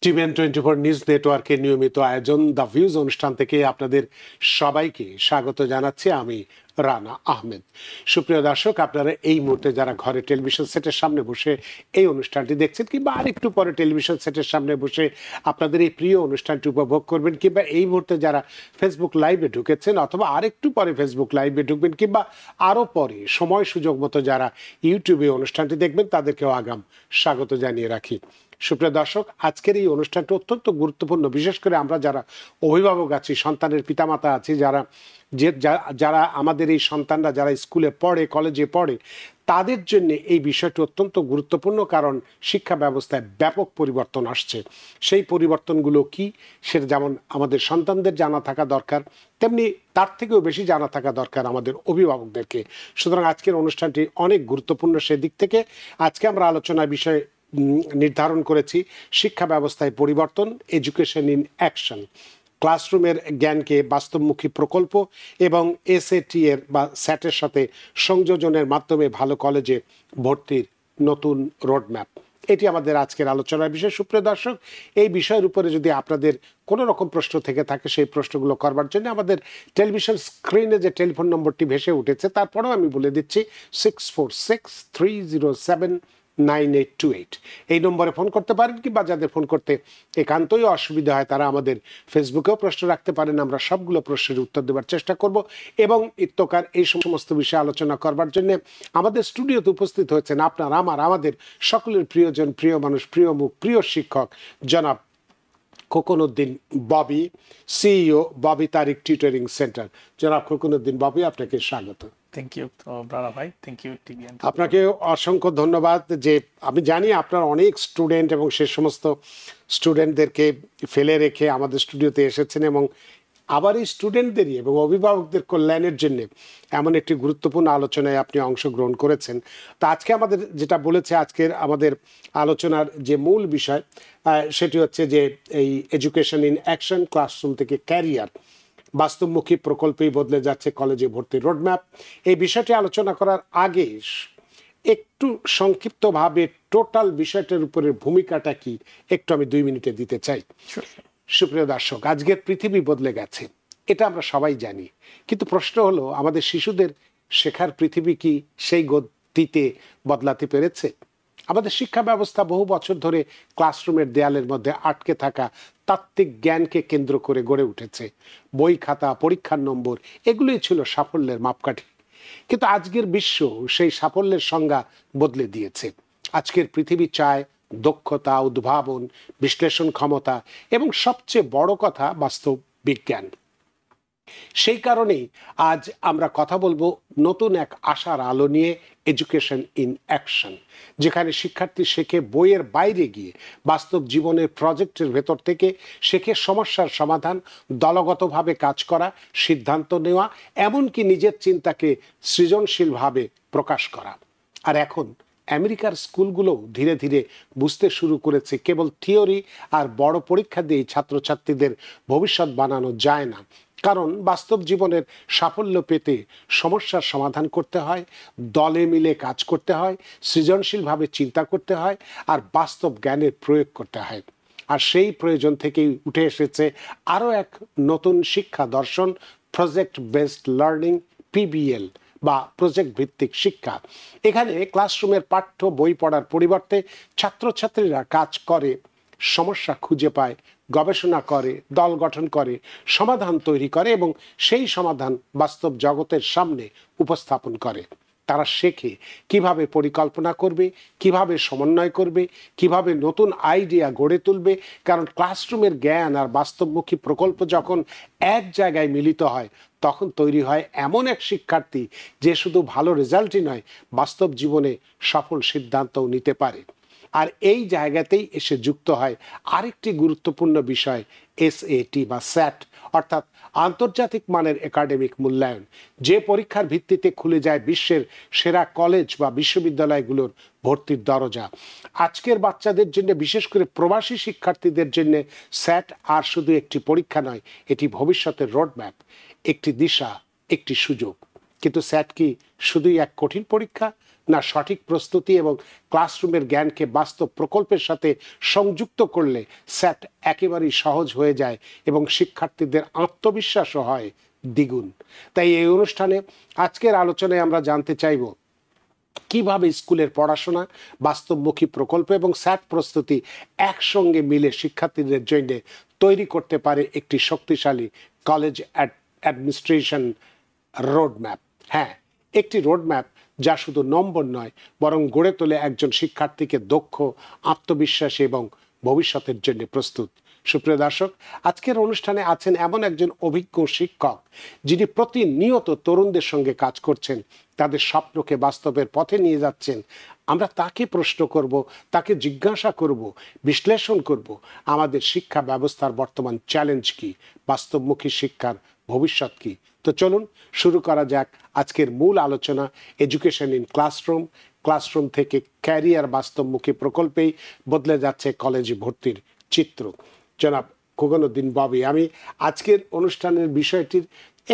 TVN 24 news নেটওয়ার্কের নিয়মিত আয়োজন দ্য ভিউজ অনুষ্ঠান থেকে আপনাদের সবাইকে স্বাগত জানাচ্ছি। আমি রানা আহমেদ। সুপ্রিয় দর্শক, আপনারা এই মুহূর্তে যারা ঘরে টেলিভিশন সেটের সামনে বসে এই অনুষ্ঠানটি দেখছেন, কিংবা আরেকটু পরে টেলিভিশন সেটের সামনে বসে আপনাদের এই প্রিয় অনুষ্ঠানটি উপভোগ করবেন, কিংবা এই মুহূর্তে যারা ফেসবুক লাইভে ঢুকেছেন, অথবা আরেকটু পরে ফেসবুক লাইভে ঢুকবেন, কিংবা আরও পরে সময় সুযোগ মতো যারা ইউটিউবে অনুষ্ঠানটি দেখবেন, তাদেরকেও আগাম স্বাগত জানিয়ে রাখি। সুপ্রিয় দর্শক, আজকের এই অনুষ্ঠানটি অত্যন্ত গুরুত্বপূর্ণ। বিশেষ করে আমরা যারা অভিভাবক আছি, সন্তানের পিতামাতা আছি, যারা আমাদের এই সন্তানরা যারা স্কুলে পড়ে, কলেজে পড়ে, তাদের জন্য এই বিষয়টি অত্যন্ত গুরুত্বপূর্ণ। কারণ শিক্ষা ব্যবস্থায় ব্যাপক পরিবর্তন আসছে। সেই পরিবর্তনগুলো কি, সেটা যেমন আমাদের সন্তানদের জানা থাকা দরকার, তেমনি তার থেকেও বেশি জানা থাকা দরকার আমাদের অভিভাবকদেরকে। সুতরাং আজকের অনুষ্ঠানটি অনেক গুরুত্বপূর্ণ। সেদিক থেকে আজকে আমরা আলোচনার বিষয়ে নির্ধারণ করেছি শিক্ষা ব্যবস্থায় পরিবর্তন, এডুকেশন ইন অ্যাকশন, ক্লাসরুমের জ্ঞানকে বাস্তবমুখী প্রকল্প এবং এসএটি এর বা স্যাটের সাথে সংযোজনের মাধ্যমে ভালো কলেজে ভর্তির নতুন রোডম্যাপ। এটি আমাদের আজকের আলোচনার বিষয়। সুপ্রিয় দর্শক, এই বিষয়ের উপরে যদি আপনাদের কোনো রকম প্রশ্ন থেকে থাকে, সেই প্রশ্নগুলো করবার জন্য আমাদের টেলিভিশন স্ক্রিনে যে টেলিফোন নম্বরটি ভেসে উঠেছে, তারপরেও আমি বলে দিচ্ছি 6463079828। এই নম্বরে ফোন করতে পারেন, কিংবা যাদের ফোন করতে একান্তই অসুবিধা হয় তারা আমাদের ফেসবুকেও প্রশ্ন রাখতে পারেন। আমরা সবগুলো প্রশ্নের উত্তর দেওয়ার চেষ্টা করব। এবং ইত্যকার এই সমস্ত বিষয়ে আলোচনা করবার জন্য আমাদের স্টুডিওতে উপস্থিত হয়েছেন আপনার, আমাদের সকলের প্রিয়জন, প্রিয় মানুষ, প্রিয় মুখ, প্রিয় শিক্ষক জনাব খোকন উদ্দিন ববি, সিইও ববি তারিক টিউটরিং সেন্টার। জনাব খোকন উদ্দিন ববি, আপনাকে স্বাগত। থ্যাংক ইউ রানা ভাই, থ্যাংক ইউ টিভিএন। আপনাকে অসংখ্য ধন্যবাদ। যে আমি জানি আপনার অনেক স্টুডেন্ট, এবং সে সমস্ত স্টুডেন্টদেরকে ফেলে রেখে আমাদের স্টুডিওতে এসেছেন, এবং আবার এই স্টুডেন্টদেরই এবং অভিভাবকদের কল্যাণের জন্য এমন একটি গুরুত্বপূর্ণ আলোচনায় আপনি অংশগ্রহণ করেছেন। তো আজকে আমাদের যেটা বলেছে, আজকের আমাদের আলোচনার যে মূল বিষয় সেটি হচ্ছে যে এই এডুকেশন ইন অ্যাকশন, ক্লাসরুম থেকে ক্যারিয়ার, বাস্তবমুখী প্রকল্পেই বদলে যাচ্ছে কলেজে ভর্তির রোডম্যাপ। এই বিষয়টি আলোচনা করার আগে একটু সংক্ষিপ্তভাবে টোটাল বিষয়টার উপরে ভূমিকাটা কি একটু আমি 2 মিনিটে দিতে চাই। সুপ্রিয় দর্শক, আজকের পৃথিবী বদলে গেছে, এটা আমরা সবাই জানি। কিন্তু প্রশ্ন হলো, আমাদের শিশুদের শেখার পৃথিবী কি সেই গতিতে বদলাতে পেরেছে? আমাদের শিক্ষা ব্যবস্থা বহু বছর ধরে ক্লাসরুমের দেয়ালের মধ্যে আটকে থাকা তাত্ত্বিক জ্ঞানকে কেন্দ্র করে গড়ে উঠেছে। বই, খাতা, পরীক্ষার নম্বর, এগুলোই ছিল সাফল্যের মাপকাঠি। কিন্তু আজকের বিশ্ব সেই সাফল্যের সংজ্ঞা বদলে দিয়েছে। আজকের পৃথিবী চায় দক্ষতা, উদ্ভাবন, বিশ্লেষণ ক্ষমতা এবং সবচেয়ে বড় কথা, বাস্তব বিজ্ঞান। সেই কারণেই আজ আমরা কথা বলবো নতুন এক আশার আলো নিয়ে, এডুকেশন ইন অ্যাকশন, যেখানে শিক্ষার্থী শেখে বইয়ের বাইরে গিয়ে, বাস্তব জীবনের প্রজেক্টের ভেতর থেকে শেখে সমস্যার সমাধান, দলগতভাবে কাজ করা, সিদ্ধান্ত নেওয়া, এমনকি নিজের চিন্তাকে সৃজনশীলভাবে প্রকাশ করা। আর এখন আমেরিকার স্কুলগুলো ধীরে ধীরে বুঝতে শুরু করেছে কেবল থিওরি আর বড় পরীক্ষা দিয়ে ছাত্রছাত্রীদের ভবিষ্যৎ বানানো যায় না। কারণ বাস্তব জীবনের সাফল্য পেতে সমস্যার সমাধান করতে হয়, দলে মিলে কাজ করতে হয়, সৃজনশীলভাবে চিন্তা করতে হয়, আর বাস্তব জ্ঞানের প্রয়োগ করতে হয়। আর সেই প্রয়োজন থেকেই উঠে এসেছে আরও এক নতুন শিক্ষা দর্শন, প্রজেক্ট বেসড লার্নিং, পিবিএল বা প্রজেক্ট ভিত্তিক শিক্ষা। এখানে ক্লাসরুমের পাঠ্য বই পড়ার পরিবর্তে ছাত্রছাত্রীরা কাজ করে, সমস্যা খুঁজে পায়, গবেষণা করে, দল গঠন করে, সমাধান তৈরি করে এবং সেই সমাধান বাস্তব জগতের সামনে উপস্থাপন করে। তারা শেখে কিভাবে পরিকল্পনা করবে, কিভাবে সমন্বয় করবে, কিভাবে নতুন আইডিয়া গড়ে তুলবে। কারণ ক্লাসরুমের জ্ঞান আর বাস্তবমুখী প্রকল্প যখন এক জায়গায় মিলিত হয়, তখন তৈরি হয় এমন এক শিক্ষার্থী যে শুধু ভালো রেজাল্টই নয়, বাস্তব জীবনে সফল সিদ্ধান্তও নিতে পারে। আর এই জায়গাতেই এসে যুক্ত হয় আরেকটি গুরুত্বপূর্ণ বিষয়, এসএটি বা স্যাট, অর্থাৎ আন্তর্জাতিক মানের একাডেমিক মূল্যায়ন, যে পরীক্ষার ভিত্তিতে খুলে যায় বিশ্বের সেরা কলেজ বা বিশ্ববিদ্যালয়গুলোর ভর্তির দরজা। আজকের বাচ্চাদের জন্য, বিশেষ করে প্রবাসী শিক্ষার্থীদের জন্য, স্যাট আর শুধু একটি পরীক্ষা নয়, এটি ভবিষ্যতের রোডম্যাপ, একটি দিশা, একটি সুযোগ। কিন্তু স্যাট কি শুধুই এক কঠিন পরীক্ষা, না সঠিক প্রস্তুতি এবং ক্লাসরুমের জ্ঞানকে বাস্তব প্রকল্পের সাথে সংযুক্ত করলে স্যাট একেবারেই সহজ হয়ে যায় এবং শিক্ষার্থীদের আত্মবিশ্বাসও হয় দ্বিগুণ। তাই এই অনুষ্ঠানে আজকের আলোচনায় আমরা জানতে চাইব কিভাবে স্কুলের পড়াশোনা, বাস্তবমুখী প্রকল্প এবং স্যাট প্রস্তুতি একসঙ্গে মিলে শিক্ষার্থীদের জন্য তৈরি করতে পারে একটি শক্তিশালী কলেজ অ্যাডমিনিস্ট্রেশন রোডম্যাপ। হ্যাঁ, একটি রোডম্যাপ যা শুধু নম্বর নয়, বরং গড়ে তোলে একজন শিক্ষার্থীকে দক্ষ, আত্মবিশ্বাসী এবং ভবিষ্যতের জন্য প্রস্তুত। সুপ্রিয় দর্শক, আজকের অনুষ্ঠানে আছেন এমন একজন অভিজ্ঞ শিক্ষক যিনি প্রতিনিয়ত তরুণদের সঙ্গে কাজ করছেন, তাদের স্বপ্নকে বাস্তবের পথে নিয়ে যাচ্ছেন। আমরা তাকে প্রশ্ন করব, তাকে জিজ্ঞাসা করব, বিশ্লেষণ করব আমাদের শিক্ষা ব্যবস্থার বর্তমান চ্যালেঞ্জ কি, বাস্তবমুখী শিক্ষার ভবিষ্যৎ কি। তো চলুন শুরু করা যাক আজকের মূল আলোচনা, এডুকেশন ইন ক্লাসরুম। ক্লাসরুম থেকে ক্যারিয়ার বাস্তবমুখী প্রকল্পেই বদলে যাচ্ছে কলেজে ভর্তির চিত্র। জনাব খোকনউদ্দিন ববি, আমি আজকের অনুষ্ঠানের বিষয়টির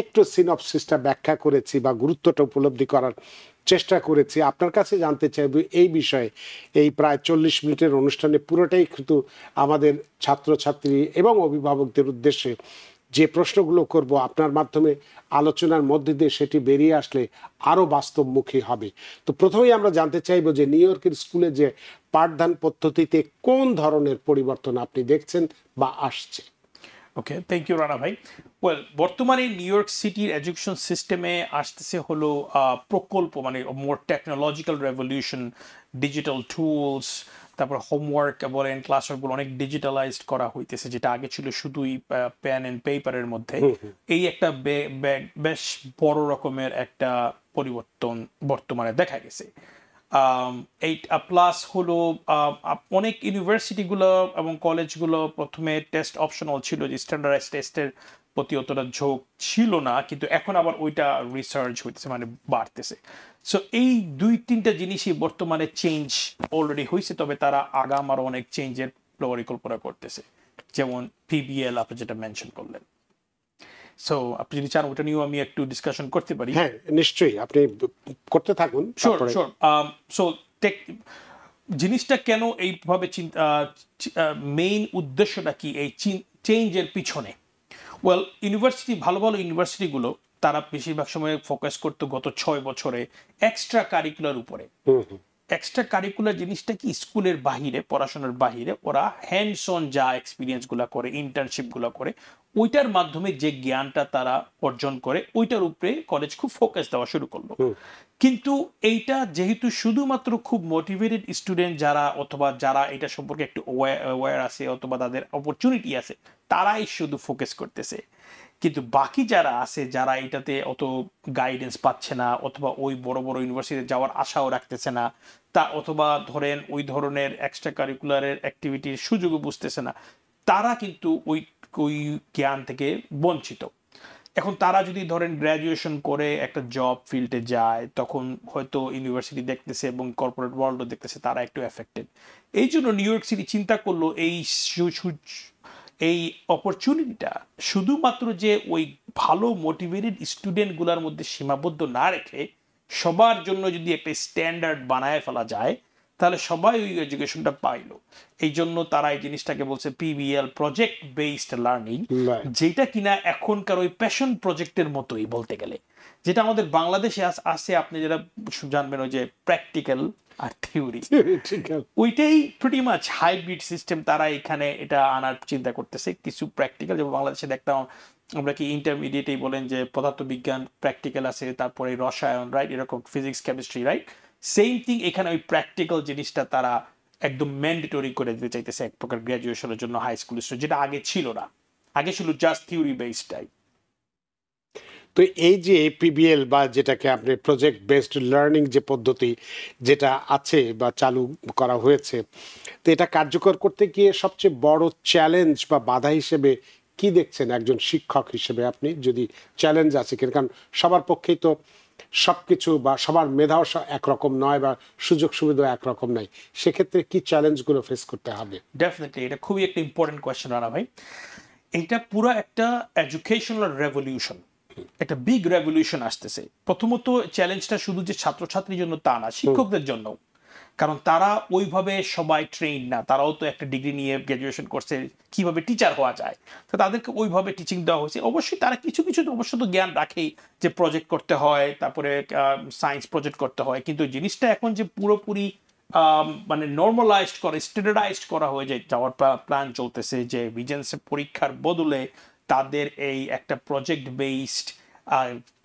একটু সিনপসিসটা ব্যাখ্যা করেছি বা গুরুত্বটা উপলব্ধি করার চেষ্টা করেছি। আপনার কাছে জানতে চাইব এই বিষয়ে, এই প্রায় 40 মিনিটের অনুষ্ঠানে পুরোটাই কিন্তু আমাদের ছাত্রছাত্রী এবং অভিভাবকদের উদ্দেশ্যে যে প্রশ্নগুলো করব, আপনার মাধ্যমে আলোচনার মধ্যে দিয়ে সেটি বেরিয়ে আসলে আরও বাস্তবমুখী হবে। তো প্রথমেই আমরা জানতে চাইব যে নিউ ইয়র্কের স্কুলে যে পাঠদান পদ্ধতিতে কোন ধরনের পরিবর্তন আপনি দেখছেন বা আসছে। ওকে, থ্যাংক ইউ রানা ভাই। ওয়েল, বর্তমানে নিউ ইয়র্ক সিটির এডুকেশন সিস্টেমে আসতেছে হলো প্রকল্প, মানে মোর টেকনোলজিক্যাল রেভলিউশন, ডিজিটাল টুলস, তারপর হোমওয়ার্ক বলেন, ক্লাসওয়ার্কগুলো অনেক ডিজিটালাইজড করা হইতেছে, যেটা আগে ছিল শুধুই পেন অ্যান্ড পেপারের মধ্যে। এই একটা বেশ বড় রকমের একটা পরিবর্তন বর্তমানে দেখা গেছে। এই প্লাস হলো অনেক ইউনিভার্সিটিগুলো এবং কলেজগুলো প্রথমে টেস্ট অপশনাল ছিল, যে স্ট্যান্ডার্ডাইজ টেস্টের প্রতি অতটা ঝোঁক ছিল না, কিন্তু এখন আবার ওইটা রিসার্চ হইতেছে, মানে বাড়তেছে। সো এই 2-3টা জিনিসই বর্তমানে চেঞ্জ অলরেডি হয়েছে, তবে তারা আগাম আরও অনেক চেঞ্জের পরিকল্পনা করতেছে, যেমন পিবিএল আপনি যেটা মেনশন করলেন। সো আপনি যদি চান ওটা নিয়েও আমি একটু ডিসকাশন করতে পারি। হ্যাঁ, নিশ্চয়ই, আপনি করতে থাকুন। Sure sure. সো জিনিসটা কেন এইভাবে মেইন উদ্দেশ্যটা কি এই চেঞ্জের পিছনে? ওয়েল, ইউনিভার্সিটি, ভালো ভালো ইউনিভার্সিটিগুলো তারা বেশিরভাগ সময় ফোকাস করতো গত 6 বছরে এক্সট্রা কারিকুলার উপরে। এক্সট্রা কারিকুলার জিনিসটা কি, স্কুলের বাহিরে, পড়াশোনার বাহিরে ওরা হ্যান্ডস অন যা এক্সপিরিয়েন্সগুলো করে, ইন্টার্নশিপগুলো করে, ওইটার মাধ্যমে যে জ্ঞানটা তারা অর্জন করে, ওইটার উপরে কলেজ খুব ফোকাস দেওয়া শুরু করলো। কিন্তু এইটা যেহেতু শুধুমাত্র খুব মোটিভেটেড স্টুডেন্ট যারা, অথবা যারা এটা সম্পর্কে একটু অ্যাওয়্যার আছে, অথবা তাদের অপরচুনিটি আছে, তারাই শুধু ফোকাস করতেছে। কিন্তু বাকি যারা আছে, যারা এটাতে অত গাইডেন্স পাচ্ছে না, অথবা ওই বড় বড় ইউনিভার্সিটিতে যাওয়ার আশাও রাখতেছে না, তা অথবা ধরেন ওই ধরনের এক্সট্রা কারিকুলারের অ্যাক্টিভিটির সুযোগও বুঝতেছে না, তারা কিন্তু ওই ওই জ্ঞান থেকে বঞ্চিত। এখন তারা যদি ধরেন গ্র্যাজুয়েশন করে একটা জব ফিল্ডে যায়, তখন হয়তো ইউনিভার্সিটি দেখতেছে এবং কর্পোরেট ওয়ার্ল্ডও দেখতেছে, তারা একটু এফেক্টেড। এই জন্য নিউ ইয়র্ক সিটি চিন্তা করলো এই অপরচুনিটিটা শুধুমাত্র যে ওই ভালো মোটিভেটেড স্টুডেন্টগুলোর মধ্যে সীমাবদ্ধ না রেখে সবার জন্য যদি একটা স্ট্যান্ডার্ড বানায় ফেলা যায়, তাহলে সবাই ওই এডুকেশনটা পাইলো। এই জন্য তারা এই জিনিসটাকে বলছে পিবিএল, প্রজেক্ট বেসড লার্নিং, যেটা কিনা এখনকার ওই প্যাশন প্রজেক্টের মতোই বলতে গেলে। যেটা আমাদের বাংলাদেশে আছে, আপনি যেটা জানবেন, ওই যে প্র্যাকটিক্যাল আর থিওরি, ওইটাই প্রিটি মাচ হাইব্রিড সিস্টেম তারা এখানে এটা আনার চিন্তা করতেছে। কিছু প্র্যাকটিক্যাল, যেমন বাংলাদেশে দেখতাম আমরা কি ইন্টারমিডিয়েটেই বলেন যে পদার্থবিজ্ঞান প্র্যাকটিক্যাল আছে, তারপরে রসায়ন, রাইট, এরকম physics, chemistry, right, same thing এখানে ওই প্র্যাকটিক্যাল জিনিসটা তারা একদম ম্যান্ডেটরি করে দিতে চাইতেছে এক প্রকার গ্র্যাজুয়েশনের জন্য হাই স্কুল স্টুডেন্ট, যেটা আগে ছিল না। আগে ছিল জাস্ট থিওরি বেসড টাইপ। তো এই যে পিবিএল বা যেটাকে আপনি প্রজেক্ট বেসড লার্নিং যে পদ্ধতি যেটা আছে বা চালু করা হয়েছে, তো এটা কার্যকর করতে গিয়ে সবচেয়ে বড় চ্যালেঞ্জ বা বাধা হিসেবে কি দেখছেন একজন শিক্ষক হিসেবে আপনি? যদি চ্যালেঞ্জ আছে, কারণ সবার পক্ষেই তো সবকিছু বা সবার মেধাও একরকম নয় বা সুযোগ সুবিধা একরকম নয়, সেক্ষেত্রে কি চ্যালেঞ্জগুলো ফেস করতে হবে? ডেফিনেটলি, এটা খুবই একটা ইম্পর্টেন্ট কোয়েশ্চেন রানা ভাই। এটা পুরো একটা এডুকেশনাল রেভলিউশন। একটা বিগ রেভলিউশন আসতেছে। প্রথমত চ্যালেঞ্জটা শুধু যে ছাত্রছাত্রীর জন্য তা না, শিক্ষকদের জন্য। কারণ তারা ওইভাবে সবাই ট্রেন না, তারাও তো একটা ডিগ্রি নিয়ে গ্র্যাজুয়েশন করছে কিভাবে টিচার হওয়া যায়, তো তাদেরকে ওইভাবে টিচিং দেওয়া হয়েছে। অবশ্যই তারা কিছু কিছু অবশ্য তো জ্ঞান রাখেই, যে প্রজেক্ট করতে হয়, তারপরে সায়েন্স প্রজেক্ট করতে হয়, কিন্তু জিনিসটা এখন যে পুরোপুরি মানে নর্মালাইজড করা, স্ট্যান্ডার্ডাইজড করা হয়ে যায় যাওয়ার প্ল্যান চলতেছে, যে ভিজেন্সের পরীক্ষার বদলে তাদের এই একটা প্রজেক্ট বেসড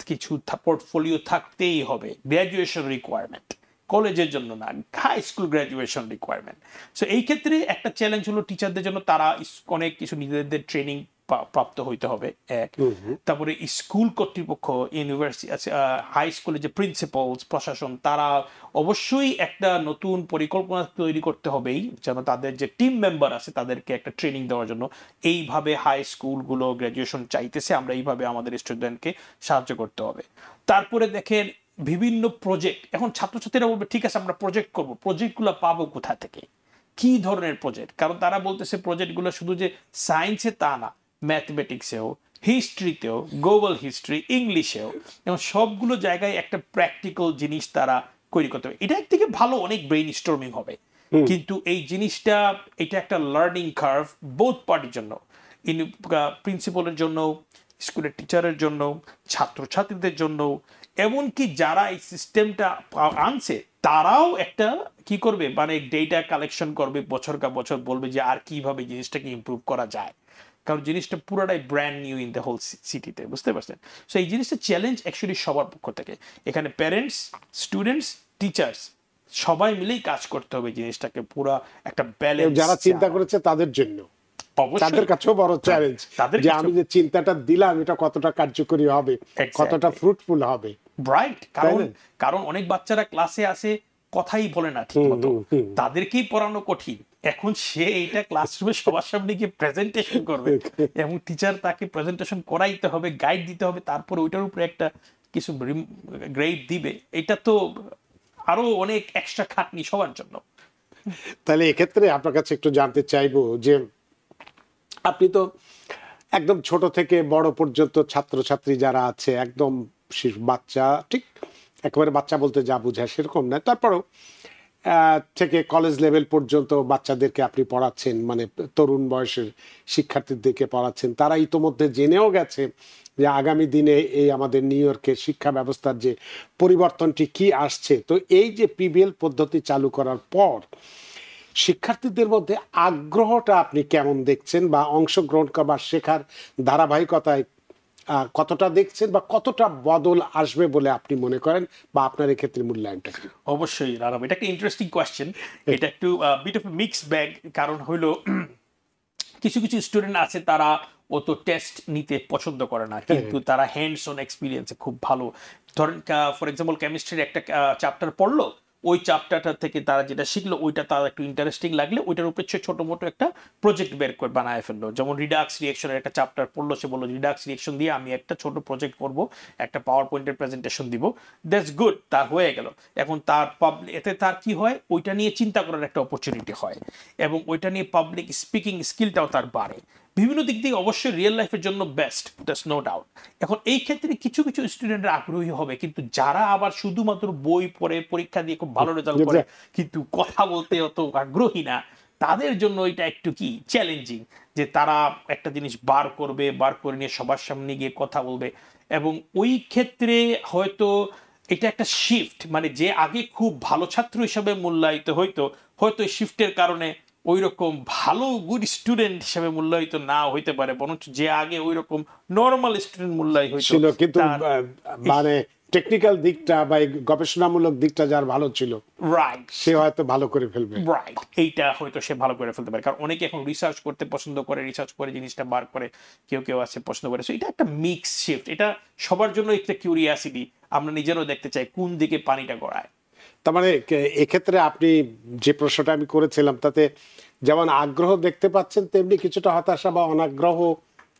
কিছু পোর্টফোলিও থাকতেই হবে, গ্র্যাজুয়েশন রিকোয়ারমেন্ট, কলেজের জন্য না, high school graduation requirement. So এই ক্ষেত্রে একটা চ্যালেঞ্জ হলো টিচারদের জন্য, তারা অনেক কিছু নিজেদের ট্রেনিং প্রাপ্ত হইতে হবে এক। তারপরে স্কুল কর্তৃপক্ষ, ইউনিভার্সিটি হাই স্কুলে যে প্রিন্সিপালস, প্রশাসন, তারা অবশ্যই একটা নতুন পরিকল্পনা তৈরি করতে হবেই, যেন তাদের যে টিম মেম্বার আছে তাদেরকে একটা ট্রেনিং দেওয়ার জন্য, এইভাবে হাই স্কুলগুলো গ্র্যাজুয়েশন চাইতেছে, আমরা এইভাবে আমাদের স্টুডেন্টকে সাহায্য করতে হবে। তারপরে দেখেন বিভিন্ন প্রজেক্ট, এখন ছাত্রছাত্রীরা বলবে ঠিক আছে আমরা প্রজেক্ট করবো, প্রজেক্টগুলো পাবো কোথা থেকে, কি ধরনের প্রজেক্ট? কারণ তারা বলতেছে প্রজেক্টগুলো শুধু যে সায়েন্সে তা না, ম্যাথমেটিক্সেও, হিস্ট্রিতেও, গ্লোবাল হিস্ট্রি, ইংলিশেও, এবং সবগুলো জায়গায় একটা প্র্যাকটিক্যাল জিনিস তারা তৈরি করতে হবে। এটা একদিকে ভালো, অনেক ব্রেইন স্টর্মিং হবে, কিন্তু এই জিনিসটা, এটা একটা লার্নিং কার্ভ বোথ পার্টির জন্য, প্রিন্সিপালের জন্য, স্কুলের টিচারের জন্য, ছাত্রছাত্রীদের জন্য, এমনকি যারা এই সিস্টেমটা আনছে তারাও একটা কি করবে, মানে ডেটা কালেকশন করবে বছর কা বছর, বলবে যে আর কিভাবে জিনিসটাকে ইমপ্রুভ করা যায়, কারণ জিনিসটা পুরোটাই brand new in the whole সিটিতে, বুঝতে পারছেন? সো এই জিনিসটা চ্যালেঞ্জ অ্যাকচুয়ালি সবার পক্ষ থেকে, এখানে প্যারেন্টস, স্টুডেন্টস, টিচার্স সবাই মিলেই কাজ করতে হবে জিনিসটাকে পুরো একটা ব্যালেন্স। যারা চিন্তা করেছে তাদের জন্য, তাদের কাছেও বড় চ্যালেঞ্জ, যে আমি যে চিন্তাটা দিলাম এটা কতটা কার্যকরী হবে, কতটা ফ্রুটফুল হবে। রাইট, কারণ অনেক বাচ্চারা ক্লাসে আসে, কথাই বলে না ঠিক মতো, তাদেরকেই পড়ানো কঠিন। এখন সে এইটা ক্লাসরুমে সবার সামনে গিয়ে প্রেজেন্টেশন করবে, এবং টিচার তাকে প্রেজেন্টেশন করাইতে হবে, গাইড দিতে হবে, তারপর ওইটার উপরে একটা কিছু গ্রেড দিবে। এটা তো আরো অনেক এক্সট্রা খাটনি সবার জন্য। তাহলে এক্ষেত্রে আপনার কাছে একটু জানতে চাইবো যে আপনি তো একদম ছোট থেকে বড় পর্যন্ত ছাত্রছাত্রী যারা আছে, একদম বাচ্চা, ঠিক একেবারে বাচ্চা বলতে যা বোঝায় সেরকম না, তারপরেও থেকে কলেজ লেভেল পর্যন্ত বাচ্চাদেরকে আপনি পড়াচ্ছেন, মানে তরুণ বয়সের শিক্ষার্থীদেরকে পড়াচ্ছেন। তারা ইতোমধ্যে জেনেও গেছে যে আগামী দিনে এই আমাদের নিউ ইয়র্কের শিক্ষা ব্যবস্থার যে পরিবর্তনটি কি আসছে। তো এই যে পিবিএল পদ্ধতি চালু করার পর শিক্ষার্থীদের মধ্যে আগ্রহটা আপনি কেমন দেখছেন, বা অংশগ্রহণ বা শেখার ধারাবাহিকতায় কতটা দেখছেন, বা কতটা বদল আসবে বলে আপনি মনে করেন, বা আপনার এক্ষেত্রে মূল্যায়নটা কি? অবশ্যই রারাম, এটা একটা ইন্টারেস্টিং কোয়েশ্চেন। এটা একটু বিট অফ মিক্স ব্যাগ, কারণ হইলো কিছু কিছু স্টুডেন্ট আছে তারা অত টেস্ট নিতে পছন্দ করে না, কিন্তু তারা হ্যান্ডস অন এক্সপিরিয়েন্সে খুব ভালো। ধরেন ফর এক্সাম্পল কেমিস্ট্রির একটা চ্যাপ্টার পড়লো, ওই চ্যাপ্টারটা থেকে তারা যেটা শিখলো ওইটা তার একটু ইন্টারেস্টিং লাগলে ওইটার উপরে ছোট মোটো একটা প্রজেক্ট বের করে বানায় ফেললো। যেমন রিডাক্স রিয়েকশনের একটা চ্যাপ্টার পড়লো, সে বললো রিডাক্স রিয়েকশন দিয়ে আমি একটা ছোট প্রজেক্ট করবো, একটা পাওয়ার পয়েন্টের প্রেজেন্টেশন দিব, দ্যাটস গুড, তার হয়ে গেল। এখন তার এতে তার কি হয়, ওইটা নিয়ে চিন্তা করার একটা অপরচুনিটি হয়, এবং ওইটা নিয়ে পাবলিক স্পিকিং স্কিলটাও তার বাড়ে। বিভিন্ন দিক দিয়ে অবশ্যই রিয়েল লাইফের জন্য বেস্ট, দ্যাটস নো ডাউট। এখন এই ক্ষেত্রে কিছু কিছু স্টুডেন্টরা আগ্রহী হবে, কিন্তু যারা আবার শুধুমাত্র বই পড়ে পরীক্ষা দিয়ে খুব ভালো রেজাল্ট করে কিন্তু কথা বলতে অত আগ্রহী না, তাদের জন্য এটা একটু কি চ্যালেঞ্জিং, যে তারা একটা জিনিস বার করে নিয়ে সবার সামনে গিয়ে কথা বলবে। এবং ওই ক্ষেত্রে হয়তো এটা একটা শিফট, মানে যে আগে খুব ভালো ছাত্র হিসাবে মূল্যায়িত হয়তো শিফটের কারণে ওই রকম ভালো গুড স্টুডেন্ট হিসেবে মূল্যায়িত না হইতে পারে, বরঞ্চ যে আগে ওই রকম নরমাল স্টুডেন্ট মূল্যায়িত ছিল, কিন্তু মানে টেকনিক্যাল দিকটা বা গবেষণামূলক দিকটা যার ভালো ছিল, রাইট, সে হয়তো ভালো করে ফেলবে। রাইট, এইটা হয়তো সে ভালো করে ফেলতে পারে, কারণ অনেকে এখন রিসার্চ করতে পছন্দ করে, রিসার্চ করে জিনিসটা বার করে, কেউ কেউ আছে পছন্দ করে। সো এটা একটা মিক্স শিফট, এটা সবার জন্য একটা কিউরিয়াসিটি, আমরা নিজেরও দেখতে চাই কোন দিকে পানিটা গড়ায়। তার মানে এক্ষেত্রে আপনি যে প্রশ্নটা আমি করেছিলাম তাতে যেমন আগ্রহ দেখতে পাচ্ছেন, তেমনি কিছুটা হতাশা বা অনাগ্রহ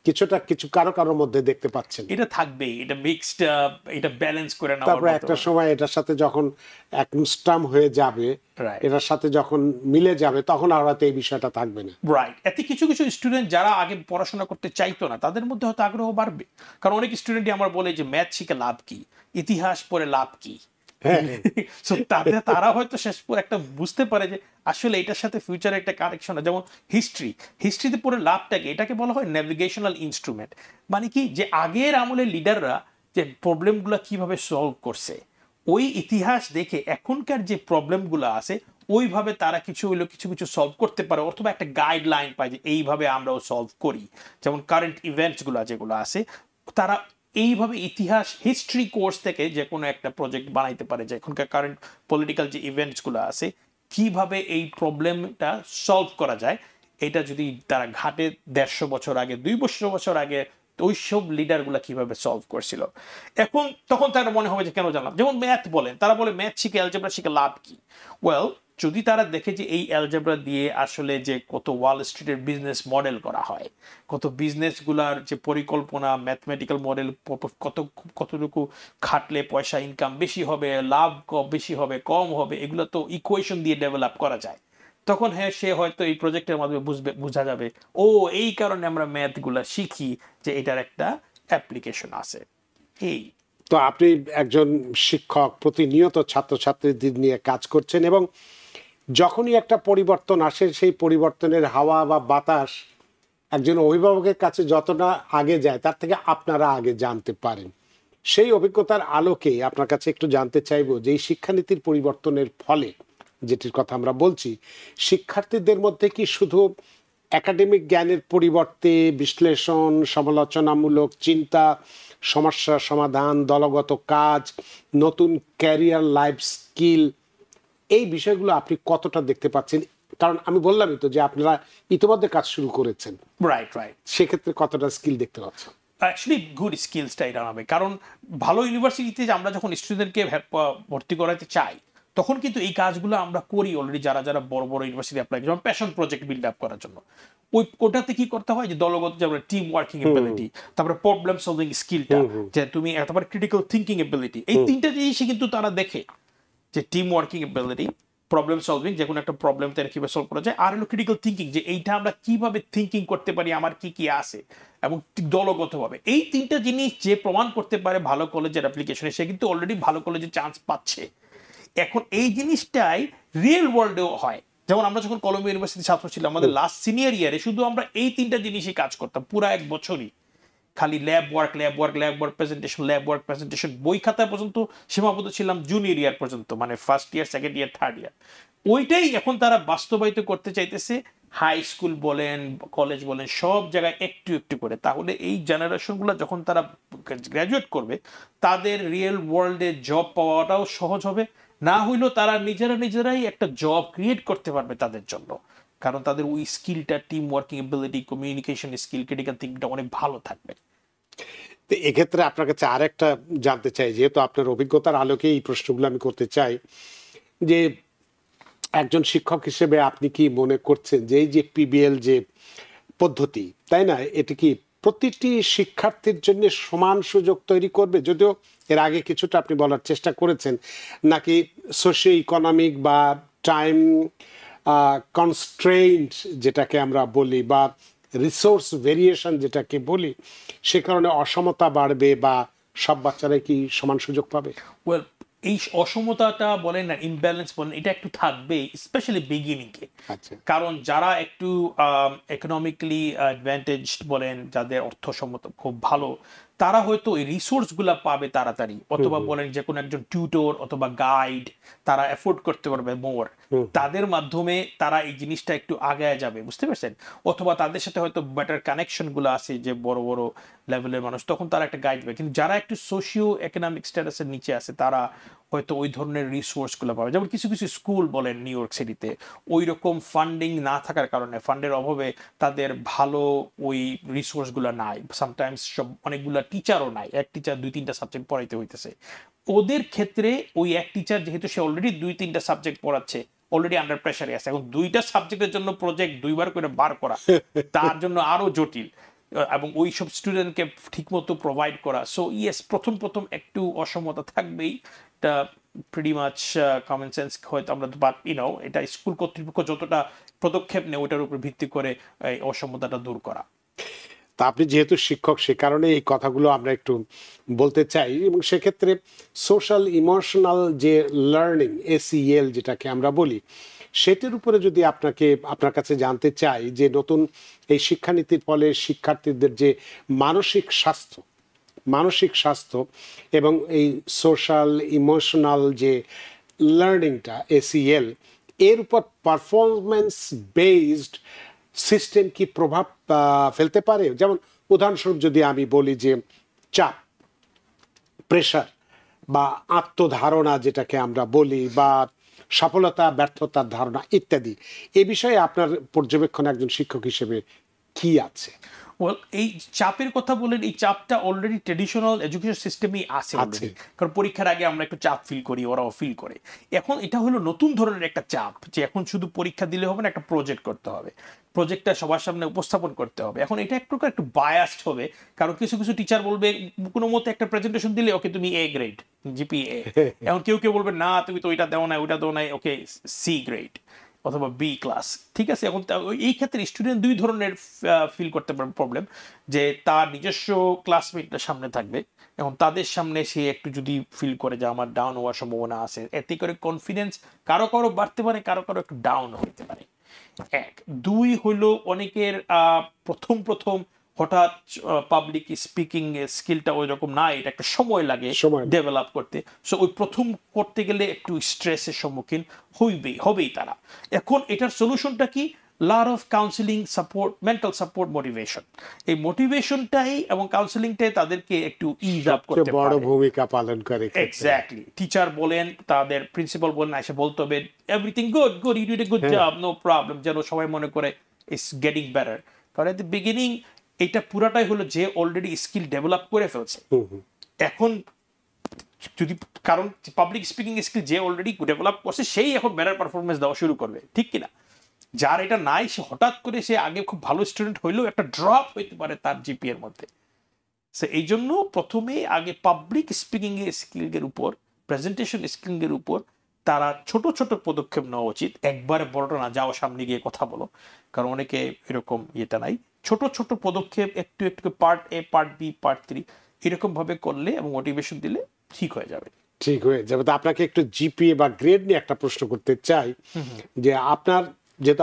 কিছু কারোর মধ্যে দেখতে পাচ্ছেন। এটা থাকবেই, এটা মিক্সড, এটা ব্যালেন্স করে নেওয়ার তারপরে মতো। একটা সময় এটার সাথে যখন একস্টাম হয়ে যাবে, Right. এটার সাথে যখন মিলে যাবে, তখন আর হয়তো এই বিষয়টা থাকবে না। রাইট, এতে কিছু কিছু স্টুডেন্ট যারা আগে পড়াশোনা করতে চাইতো না তাদের মধ্যে হয়তো আগ্রহ বাড়বে, কারণ অনেক স্টুডেন্টই আমার বলে যে ম্যাথ শিখে লাভ কি, ইতিহাস পড়ে লাভ কি। হ্যাঁ, সো তারা হয়তো শেষ পর একটা বুঝতে পারে যে আসলে এটার সাথে ফিউচারে একটা কানেকশন আছে। যেমন হিস্ট্রিতে পড়ে লাভটাকে, এটাকে বলা হয় নেভিগেশনাল ইনস্ট্রুমেন্ট। মানে কি, যে আগের আমলের লিডাররা যে প্রবলেমগুলো কিভাবে সলভ করছে, ওই ইতিহাস দেখে এখনকার যে প্রবলেমগুলো আছে ওইভাবে তারা কিছু কিছু সলভ করতে পারে, অথবা একটা গাইডলাইন পায় যে এইভাবে আমরাও সলভ করি। যেমন কারেন্ট ইভেন্টসগুলো যেগুলো আছে, তারা এইভাবে ইতিহাস হিস্ট্রি কোর্স থেকে যে কোনো একটা প্রজেক্ট বানাইতে পারে যে এখনকার কারেন্ট পলিটিক্যাল যে ইভেন্টসগুলো আছে কিভাবে এই প্রবলেমটা সলভ করা যায়। এটা যদি তারা ঘাটে 150 বছর আগে, 200 বছর আগে ওই সব লিডারগুলো কিভাবে সলভ করছিল, তখন তারা মনে হবে যে কেন জানলাম। যেমন ম্যাথ বলেন, তারা বলে ম্যাথ শিখে, অ্যালজেব্রা শিখে লাভ কি? ওয়েল, যদি তারা দেখে যে এই অ্যালজেব্রা দিয়ে আসলে যে কত ওয়াল স্ট্রিটের বিজনেস মডেল করা হয়, কত বিজনেসগুলার যে পরিকল্পনা, ম্যাথমেটিক্যাল মডেল, কতটুকু খাটলে পয়সা ইনকাম বেশি হবে, লাভ বেশি হবে কম হবে, এগুলো তো ইকুয়েশন দিয়ে ডেভেলপ করা যায়। তখন হ্যাঁ, সে হয়তো এই প্রজেক্টের মাধ্যমে বোঝা যাবে ও এই কারণে আমরা ম্যাথগুলা শিখি, যে এটার একটা অ্যাপ্লিকেশন আছে। এই তো আপনি একজন শিক্ষক, প্রতিনিয়ত ছাত্রছাত্রীদের নিয়ে কাজ করছেন, এবং যখনই একটা পরিবর্তন আসে, সেই পরিবর্তনের হাওয়া বা বাতাস একজন অভিভাবকের কাছে যতটা আগে যায়, তার থেকে আপনারা আগে জানতে পারেন। সেই অভিজ্ঞতার আলোকে আপনার কাছে একটু জানতে চাইবো যে এই শিক্ষানীতির পরিবর্তনের ফলে, যেটির কথা আমরা বলছি, শিক্ষার্থীদের মধ্যে কি শুধু একাডেমিক জ্ঞানের পরিবর্তে বিশ্লেষণ, সমালোচনামূলক চিন্তা, সমস্যা সমাধান, দলগত কাজ, নতুন ক্যারিয়ার লাইফ স্কিল, এই বিষয়গুলো আপনি কতটা দেখতে পাচ্ছেন? কারণ আমি বললামই তো যে আপনারা ইতিমধ্যে কাজ শুরু করেছেন, রাইট রাইট সেক্ষেত্রে কতটা স্কিল দেখতে পাচ্ছেন? অ্যাকচুয়ালি গুড স্কিলসটা এটা হবে, কারণ ভালো ইউনিভার্সিটিতে আমরা যখন স্টুডেন্টকে ভর্তি করাতে চাই তখন কিন্তু এই কাজগুলো আমরা করি অলরেডি। যারা যারা বড় বড় ইউনিভার্সিটি অ্যাপ্লাই, যেমন প্যাশন প্রজেক্ট বিল্ড আপ করার জন্য, ওটাতে কি করতে হয় যে দলগত, যেমন টিম ওয়ার্কিং এবিলিটি, তারপরে প্রবলেম সলভিং স্কিলটা, যে তুমি, তারপরে ক্রিটিক্যাল থিঙ্কিং এবিলিটি, এই তিনটা জিনিসই কিন্তু তারা দেখে, যে team working ability, problem solving, যে কোনো একটা প্রবলেম তারা কিভাবে সলভ করা যায়, আর হলো ক্রিটিক্যাল থিঙ্কিং, যে এইটা আমরা কিভাবে থিঙ্কিং করতে পারি, আমার কি কি আছে, এবং দলগতভাবে। এই তিনটা জিনিস যে প্রমাণ করতে পারে ভালো কলেজের অ্যাপ্লিকেশনে, সে কিন্তু অলরেডি ভালো কলেজে চান্স পাচ্ছে। এখন এই জিনিসটাই রিয়েল ওয়ার্ল্ডেও হয়। যেমন আমরা যখন কলম্বিয়া ইউনিভার্সিটি ছাত্র ছিলাম, আমাদের লাস্ট সিনিয়র ইয়ারে শুধু আমরা এই তিনটা জিনিসই কাজ করতাম পুরো এক বছরই, খালি ল্যাব ওয়ার্ক প্রেজেন্টেশন, বই খাতা পর্যন্ত সীমাবদ্ধ ছিলাম জুনিয়র ইয়ার পর্যন্ত, মানে first year, second year, third year. ওইটাই এখন তারা বাস্তবায়িত করতে চাইতেছে, হাই স্কুল বলেন, কলেজ বলেন, সব জায়গায় একটু একটু করে। তাহলে এই জেনারেশনগুলো যখন তারা গ্র্যাজুয়েট করবে, তাদের রিয়েল ওয়ার্ল্ডে জব পাওয়াটাও সহজ হবে, না হইলেও তারা নিজেরাই একটা জব ক্রিয়েট করতে পারবে তাদের জন্য, কারণ তাদের ওই স্কিলটা, team working ability, communication skill, critical থিঙ্কিংটা অনেক ভালো থাকবে। তো এক্ষেত্রে আপনার কাছে আরেকটা জানতে চাই, যেহেতু আপনার অভিজ্ঞতার আলোকে এই প্রশ্নগুলো আমি করতে চাই, যে একজন শিক্ষক হিসেবে আপনি কি মনে করছেন যে এই যে পিবিএল যে পদ্ধতি, তাই না, এটি কি প্রতিটি শিক্ষার্থীর জন্য সমান সুযোগ তৈরি করবে? যদিও এর আগে কিছুটা আপনি বলার চেষ্টা করেছেন, নাকি সোশিও ইকোনমিক বা টাইম কনস্ট্রেইন্ট যেটাকে আমরা বলি, বা রিসোর্স ভেরিয়েশন যেটাকে বলি, সে কারণে অসমতা বাড়বে, বা সব বাচ্চারাই কি সমান সুযোগ পাবে? ওয়েল, এই অসমতাটা বলেন না, ইমব্যালেন্স বলেন, এটা একটু থাকবে, স্পেশালি বিগিনিংয়ে। আচ্ছা, কারণ যারা একটু ইকোনমিক্যালি অ্যাডভান্টেজ বলেন, যাদের অর্থসম্মত খুব ভালো, তারা হয়তো ওই রিসোর্সগুলো পাবে তাড়াতাড়ি, অথবা বলেন যে কোনো একজন টিউটর অথবা গাইড তারা এফোর্ড করতে পারবে মোর, তাদের মাধ্যমে তারা এই জিনিসটা একটু আগায় যাবে, বুঝতে পারছেন? অথবা তাদের সাথে হয়তো বেটার কানেকশনগুলো আছে, যে বড় বড় লেভেলের মানুষ, তখন তারা একটা গাইড পাবে। কিন্তু যারা একটু সোশিও ইকোনমিক স্ট্যাটাসের নিচে আছে, তারা হয়তো ওই ধরনের রিসোর্সগুলো পাবে। যেমন কিছু কিছু স্কুল বলেন নিউ ইয়র্ক সিটিতে, ওই রকম ফান্ডিং না থাকার কারণে, ফান্ডের অভাবে তাদের ভালো ওই রিসোর্সগুলো নাই, সামটাইমস সব অনেকগুলো টিচারও নাই, এক টিচার 2-3টা সাবজেক্ট পড়াইতে হইতেছে। ওদের ক্ষেত্রে ওই এক টিচার যেহেতু সে অলরেডি 2-3টা সাবজেক্ট পড়াচ্ছে, অলরেডি আন্ডার প্রেসারে আছে, এখন 2টা সাবজেক্টের জন্য প্রজেক্ট 2বার করে বার করা তার জন্য আরো জটিল। এবং ওই সব স্টুডেন্টকে ঠিকমতো প্রোভাইড করা। সো ইয়েস, প্রথম প্রথম একটু অসমতা থাকবেই, এটা প্রিটি মাচ কমন সেন্স হয়তো আমরা, বাট এটা স্কুল কর্তৃপক্ষ যতটা পদক্ষেপ নেয় ওটার উপর ভিত্তি করে এই অসমতাটা দূর করা। তা আপনি যেহেতু শিক্ষক, সে কারণে এই কথাগুলো আমরা একটু বলতে চাই। এবং সেক্ষেত্রে সোশ্যাল ইমোশনাল যে লার্নিং, এসইএল যেটাকে আমরা বলি, সেটার উপরে যদি আপনার কাছে জানতে চাই যে নতুন এই শিক্ষানীতির ফলে শিক্ষার্থীদের যে মানসিক স্বাস্থ্য এবং এই সোশ্যাল ইমোশনাল যে লার্নিংটা, এসইএল, এর উপর পারফরমেন্স বেসড সিস্টেম কি প্রভাব ফেলতে পারে? যেমন উদাহরণস্বরূপ যদি আমি বলি যে চাপ, প্রেশার বা আত্মধারণা যেটাকে আমরা বলি, বা সফলতা ব্যর্থতার ধারণা ইত্যাদি, এ বিষয়ে আপনার পর্যবেক্ষণ একজন শিক্ষক হিসেবে কি আছে? ওয়েল, এই চাপের কথা বলেন, এই চাপটা অলরেডি ট্রেডিশনাল এডুকেশন সিস্টেমেই আছে অলরেডি। কারণ পরীক্ষার আগে আমরা একটু চাপ ফিল করি, ওরাও ফিল করে। এখন এটা হলো নতুন ধরনের একটা চাপ, যে এখন শুধু পরীক্ষা দিলে হবে না, একটা প্রজেক্ট করতে হবে, প্রজেক্টটা সবার সামনে উপস্থাপন করতে হবে। এখন এটা একটু একটু বায়াসড হবে, কারণ কিছু কিছু টিচার বলবে কোনো মতে একটা প্রেজেন্টেশন দিলে ওকে তুমি এ গ্রেড, জিপিএ। এখন কেউ কেউ বলবে না তুমি তো ওইটা দেও না, ওইটা দেও না, ওকে সি গ্রেড অথবা বি ক্লাস। ঠিক আছে, এখন এই ক্ষেত্রে স্টুডেন্ট দুই ধরনের ফিল করতে পারবে প্রবলেম, যে তার নিজস্ব ক্লাসমেটটা সামনে থাকবে, এখন তাদের সামনে সে একটু যদি ফিল করে যে আমার ডাউন হওয়ার সম্ভাবনা আছে, এতে করে কনফিডেন্স কারো কারো বাড়তে পারে, কারো কারো একটু ডাউন হতে পারে। এক, দুই হইলো অনেকের প্রথম প্রথম হঠাৎ পাবলিক স্পিকিং স্কিলটা ওই রকম নাই, এটা একটা সময় লাগে ডেভেলপ করতে। সো ওই প্রথম করতে গেলে একটু স্ট্রেসের সম্মুখীন হবেই তারা। এখন এটার সলিউশনটা কি? Lot of counselling, support, mental support, motivation. এই মোটিভেশনটাই এবং কাউন্সিলিংটাই তাদেরকে একটু ইজ আপ করতে বড় পারে, ভূমিকা পালন করে। এক্স্যাক্টলি। টিচার বলেন, তাদের প্রিন্সিপাল বলেন, এসে বলতে হবে everything good, you did a good job, no problem, যেন সবাই মনে করে ইটস গেটিং বেটার। কারণ এট দ্য বিগিনিং এটা পুরাটাই হলো যে অলরেডি স্কিল ডেভেলপ করে ফেলছে। এখন যদি, কারণ পাবলিক স্পিকিং স্কিল যে অলরেডি ডেভেলপ করছে সেই এখন বেটার পারফরমেন্স দেওয়া শুরু করবে, ঠিক কিনা? যার এটা নাই, সে হঠাৎ করে, সে আগে খুব ভালো স্টুডেন্ট হইলেও একটা ড্রপ হইতে পারে তার জিপি এর মধ্যে। সো এই জন্য প্রথমে আগে পাবলিক স্পিকিং এর স্কিলের উপর, প্রেজেন্টেশন স্কিলের উপর তারা ছোট ছোট পদক্ষেপ নেওয়া উচিত। একবারে বড়টা না, যাও সামনে গিয়ে কথা বলো, কারণ অনেকে এরকম ইয়েটা নাই। ছোট ছোট পদক্ষেপ একটু একটু, part A, part B, part 3 এরকম ভাবে করলে এবং মোটিভেশন দিলে ঠিক হয়ে যাবে। ঠিক হয়ে যাবে। তো আপনাকে একটু জিপিএ বা গ্রেড নিয়ে একটা প্রশ্ন করতে চাই, যে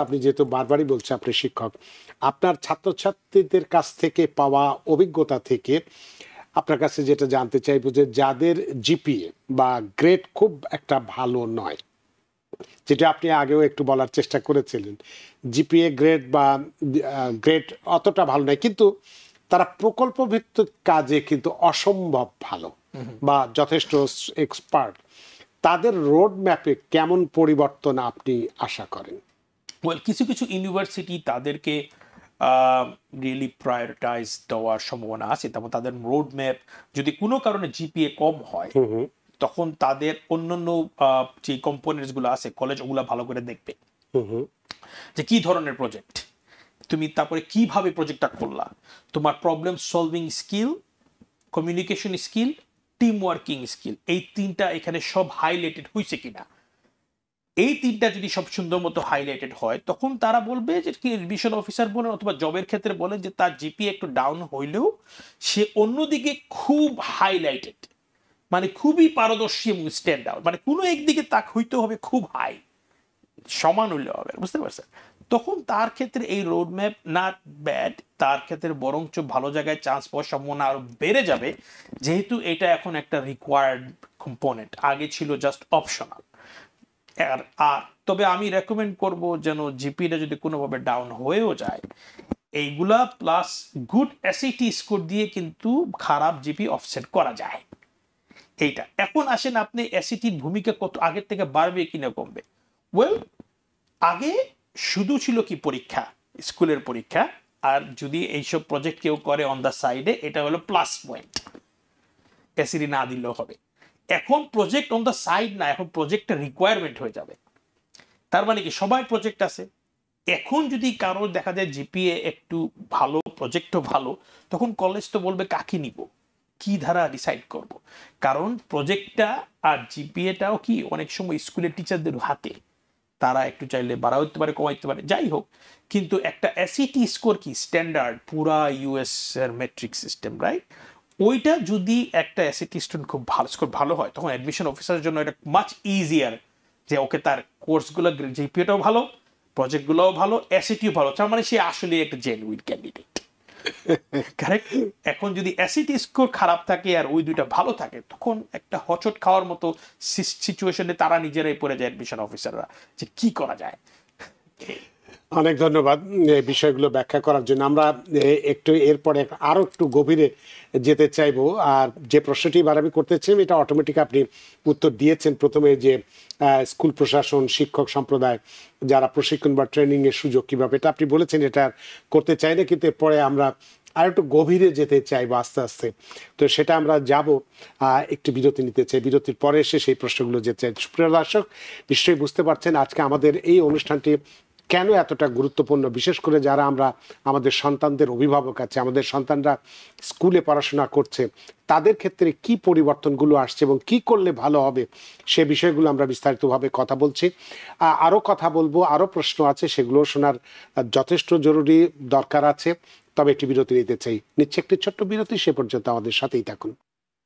আপনি যেহেতু বারবারই বলছে আপনি শিক্ষক, আপনার ছাত্রছাত্রীদের কাছ থেকে পাওয়া অভিজ্ঞতা থেকে আপনার কাছে যেটা জানতে চাইবো, যে যাদের জিপিএ বা গ্রেড খুব একটা ভালো নয়, যেটা আপনি আগেও একটু বলার চেষ্টা করেছিলেন, জিপিএ গ্রেড বা গ্রেড অতটা ভালো নয়, কিন্তু তারা প্রকল্প ভিত্তিক কাজে কিন্তু অসম্ভব ভালো বা যথেষ্ট এক্সপার্ট, তাদের রোড ম্যাপে কেমন পরিবর্তন আপনি আশা করেন? ওয়েল, কিছু কিছু ইউনিভার্সিটি তাদেরকে রিয়েলি প্রায়োরিটাইজ দেওয়ার সম্ভাবনা আছে। তেমন তাদের রোড ম্যাপ, যদি কোনো কারণে জিপিএ কম হয়, তখন তাদের অন্যান্য যে কম্পোনেন্টস গুলো আছে কলেজ, ওগুলা ভালো করে দেখবে যে কি ধরনের প্রজেক্ট তুমি, তারপরে কিভাবে প্রজেক্টটা করলা, তোমার problem solving skill, communication skill, team working skill, এই তিনটা এখানে সব হাইলাইটেড হয়েছে কিনা। এই তিনটা যদি সব সুন্দর মতো হাইলাইটেড হয়, তখন তারা বলবে যে কি, এডমিশন অফিসার বলেন অথবা জবের ক্ষেত্রে বলেন, যে তার জিপি একটু ডাউন হইলেও সে অন্যদিকে খুব হাইলাইটেড, মানে খুবই পারদর্শী এবং স্ট্যান্ড আউট, মানে কোনো একদিকে তাক হইতে হবে খুব হাই, সমান হইলে হবে, বুঝতে পারছেন? তখন তার ক্ষেত্রে এই রোড ম্যাপ নট ব্যাড, তার ক্ষেত্রে বরঞ্চ ভালো জায়গায় চান্স পাওয়ার সম্ভাবনা আরো বেড়ে যাবে, যেহেতু এটা এখন একটা রিকোয়ার্ড কম্পোনেন্ট, আগে ছিল জাস্ট অপশনাল। আর তবে আমি রেকমেন্ড করব যেন জিপিটা যদি কোনোভাবে ডাউন হয়েও যায়, এইগুলা প্লাস গুড এসএটি স্কোর দিয়ে কিন্তু খারাপ জিপি অফসেট করা যায়। এইটা এখন আসেন, আপনি এসএটির ভূমিকা কত আগের থেকে বাড়বে কিনা কমবে? ওয়েল, আগে শুধু ছিল কি পরীক্ষা, স্কুলের পরীক্ষা, আর যদি এইসব প্রজেক্ট কেউ করে অন দ্য সাইডে, এটা হলো প্লাস পয়েন্ট, এসএটি না দিলেও হবে। এখন প্রজেক্ট অন দ্য সাইড না, এখন প্রজেক্টটা রিকোয়ারমেন্ট হয়ে যাবে। তার মানে কি, সবাই প্রজেক্ট আছে, এখন যদি কারো দেখা যায় জিপিএ একটু ভালো, প্রজেক্টও ভালো, তখন কলেজ তো বলবে কাকে নিব, কি ধারা ডিসাইড করব। কারণ প্রজেক্টটা আর জিপিএটাও কি অনেক সময় স্কুলের টিচারদের হাতে, তারা একটু চাইলে বাড়াও দিতে পারে, কমাইতে পারে, যাই হোক। কিন্তু একটা এসইটি স্কোর কি স্ট্যান্ডার্ড পুরা ইউএস এর মেট্রিক সিস্টেম, রাইট? ওইটা যদি একটা এসইটি স্টুডেন্ট খুব ভালো স্কোর ভালো হয়, তখন অ্যাডমিশন অফিসারের জন্য এটা মাচ ইজিয়ার যে ওকে তার কোর্সগুলো জিপিএটাও ভালো, প্রজেক্টগুলোও ভালো, এসইটিও ভালো, তার মানে সে আসলে একটা জেনুইন ক্যান্ডিডেট। কারেক্ট? এখন যদি অ্যাসিড স্কোর খারাপ থাকে আর ওই দুইটা ভালো থাকে, তখন একটা হচট খাওয়ার মতো সিচুয়েশনে তারা নিজেরাই পড়ে যায় অ্যাডমিশন অফিসাররা, যে কি করা যায়। অনেক ধন্যবাদ এই বিষয়গুলো ব্যাখ্যা করার জন্য। আমরা একটু এরপরে আরো একটু গভীরে যেতে চাইবো। আর যে প্রশ্নটি এবার আমি করতে চাই, এটা অটোমেটিক আপনি উত্তর দিয়েছেন প্রথমে, যে স্কুল প্রশাসন, শিক্ষক সম্প্রদায় যারা প্রশিক্ষণ বা ট্রেনিং এর সুযোগ কিভাবে, এটা আপনি বলেছেন এটা করতে চাই না, কিন্তু এরপরে আমরা আর একটু গভীরে যেতে চাইবো আস্তে আস্তে। তো সেটা আমরা যাব, একটু বিরতি নিতে চাই, বিরতির পরে এসে সেই প্রশ্নগুলো যেতে চাই। সুপ্রিয় দর্শক, নিশ্চয়ই বুঝতে পারছেন আজকে আমাদের এই অনুষ্ঠানটি কেন এতটা গুরুত্বপূর্ণ, বিশেষ করে যারা আমরা আমাদের সন্তানদের অভিভাবক আছে, আমাদের সন্তানরা স্কুলে পড়াশোনা করছে, তাদের ক্ষেত্রে কি পরিবর্তনগুলো আসছে এবং কি করলে ভালো হবে, সে বিষয়গুলো আমরা বিস্তারিতভাবে কথা বলছি। আরও কথা বলবো, আরও প্রশ্ন আছে, সেগুলো শোনার যথেষ্ট জরুরি দরকার আছে। তবে একটি বিরতি নিতে চাই, নিচ্ছে একটি ছোট্ট বিরতি, সে পর্যন্ত আমাদের সাথেই থাকুন।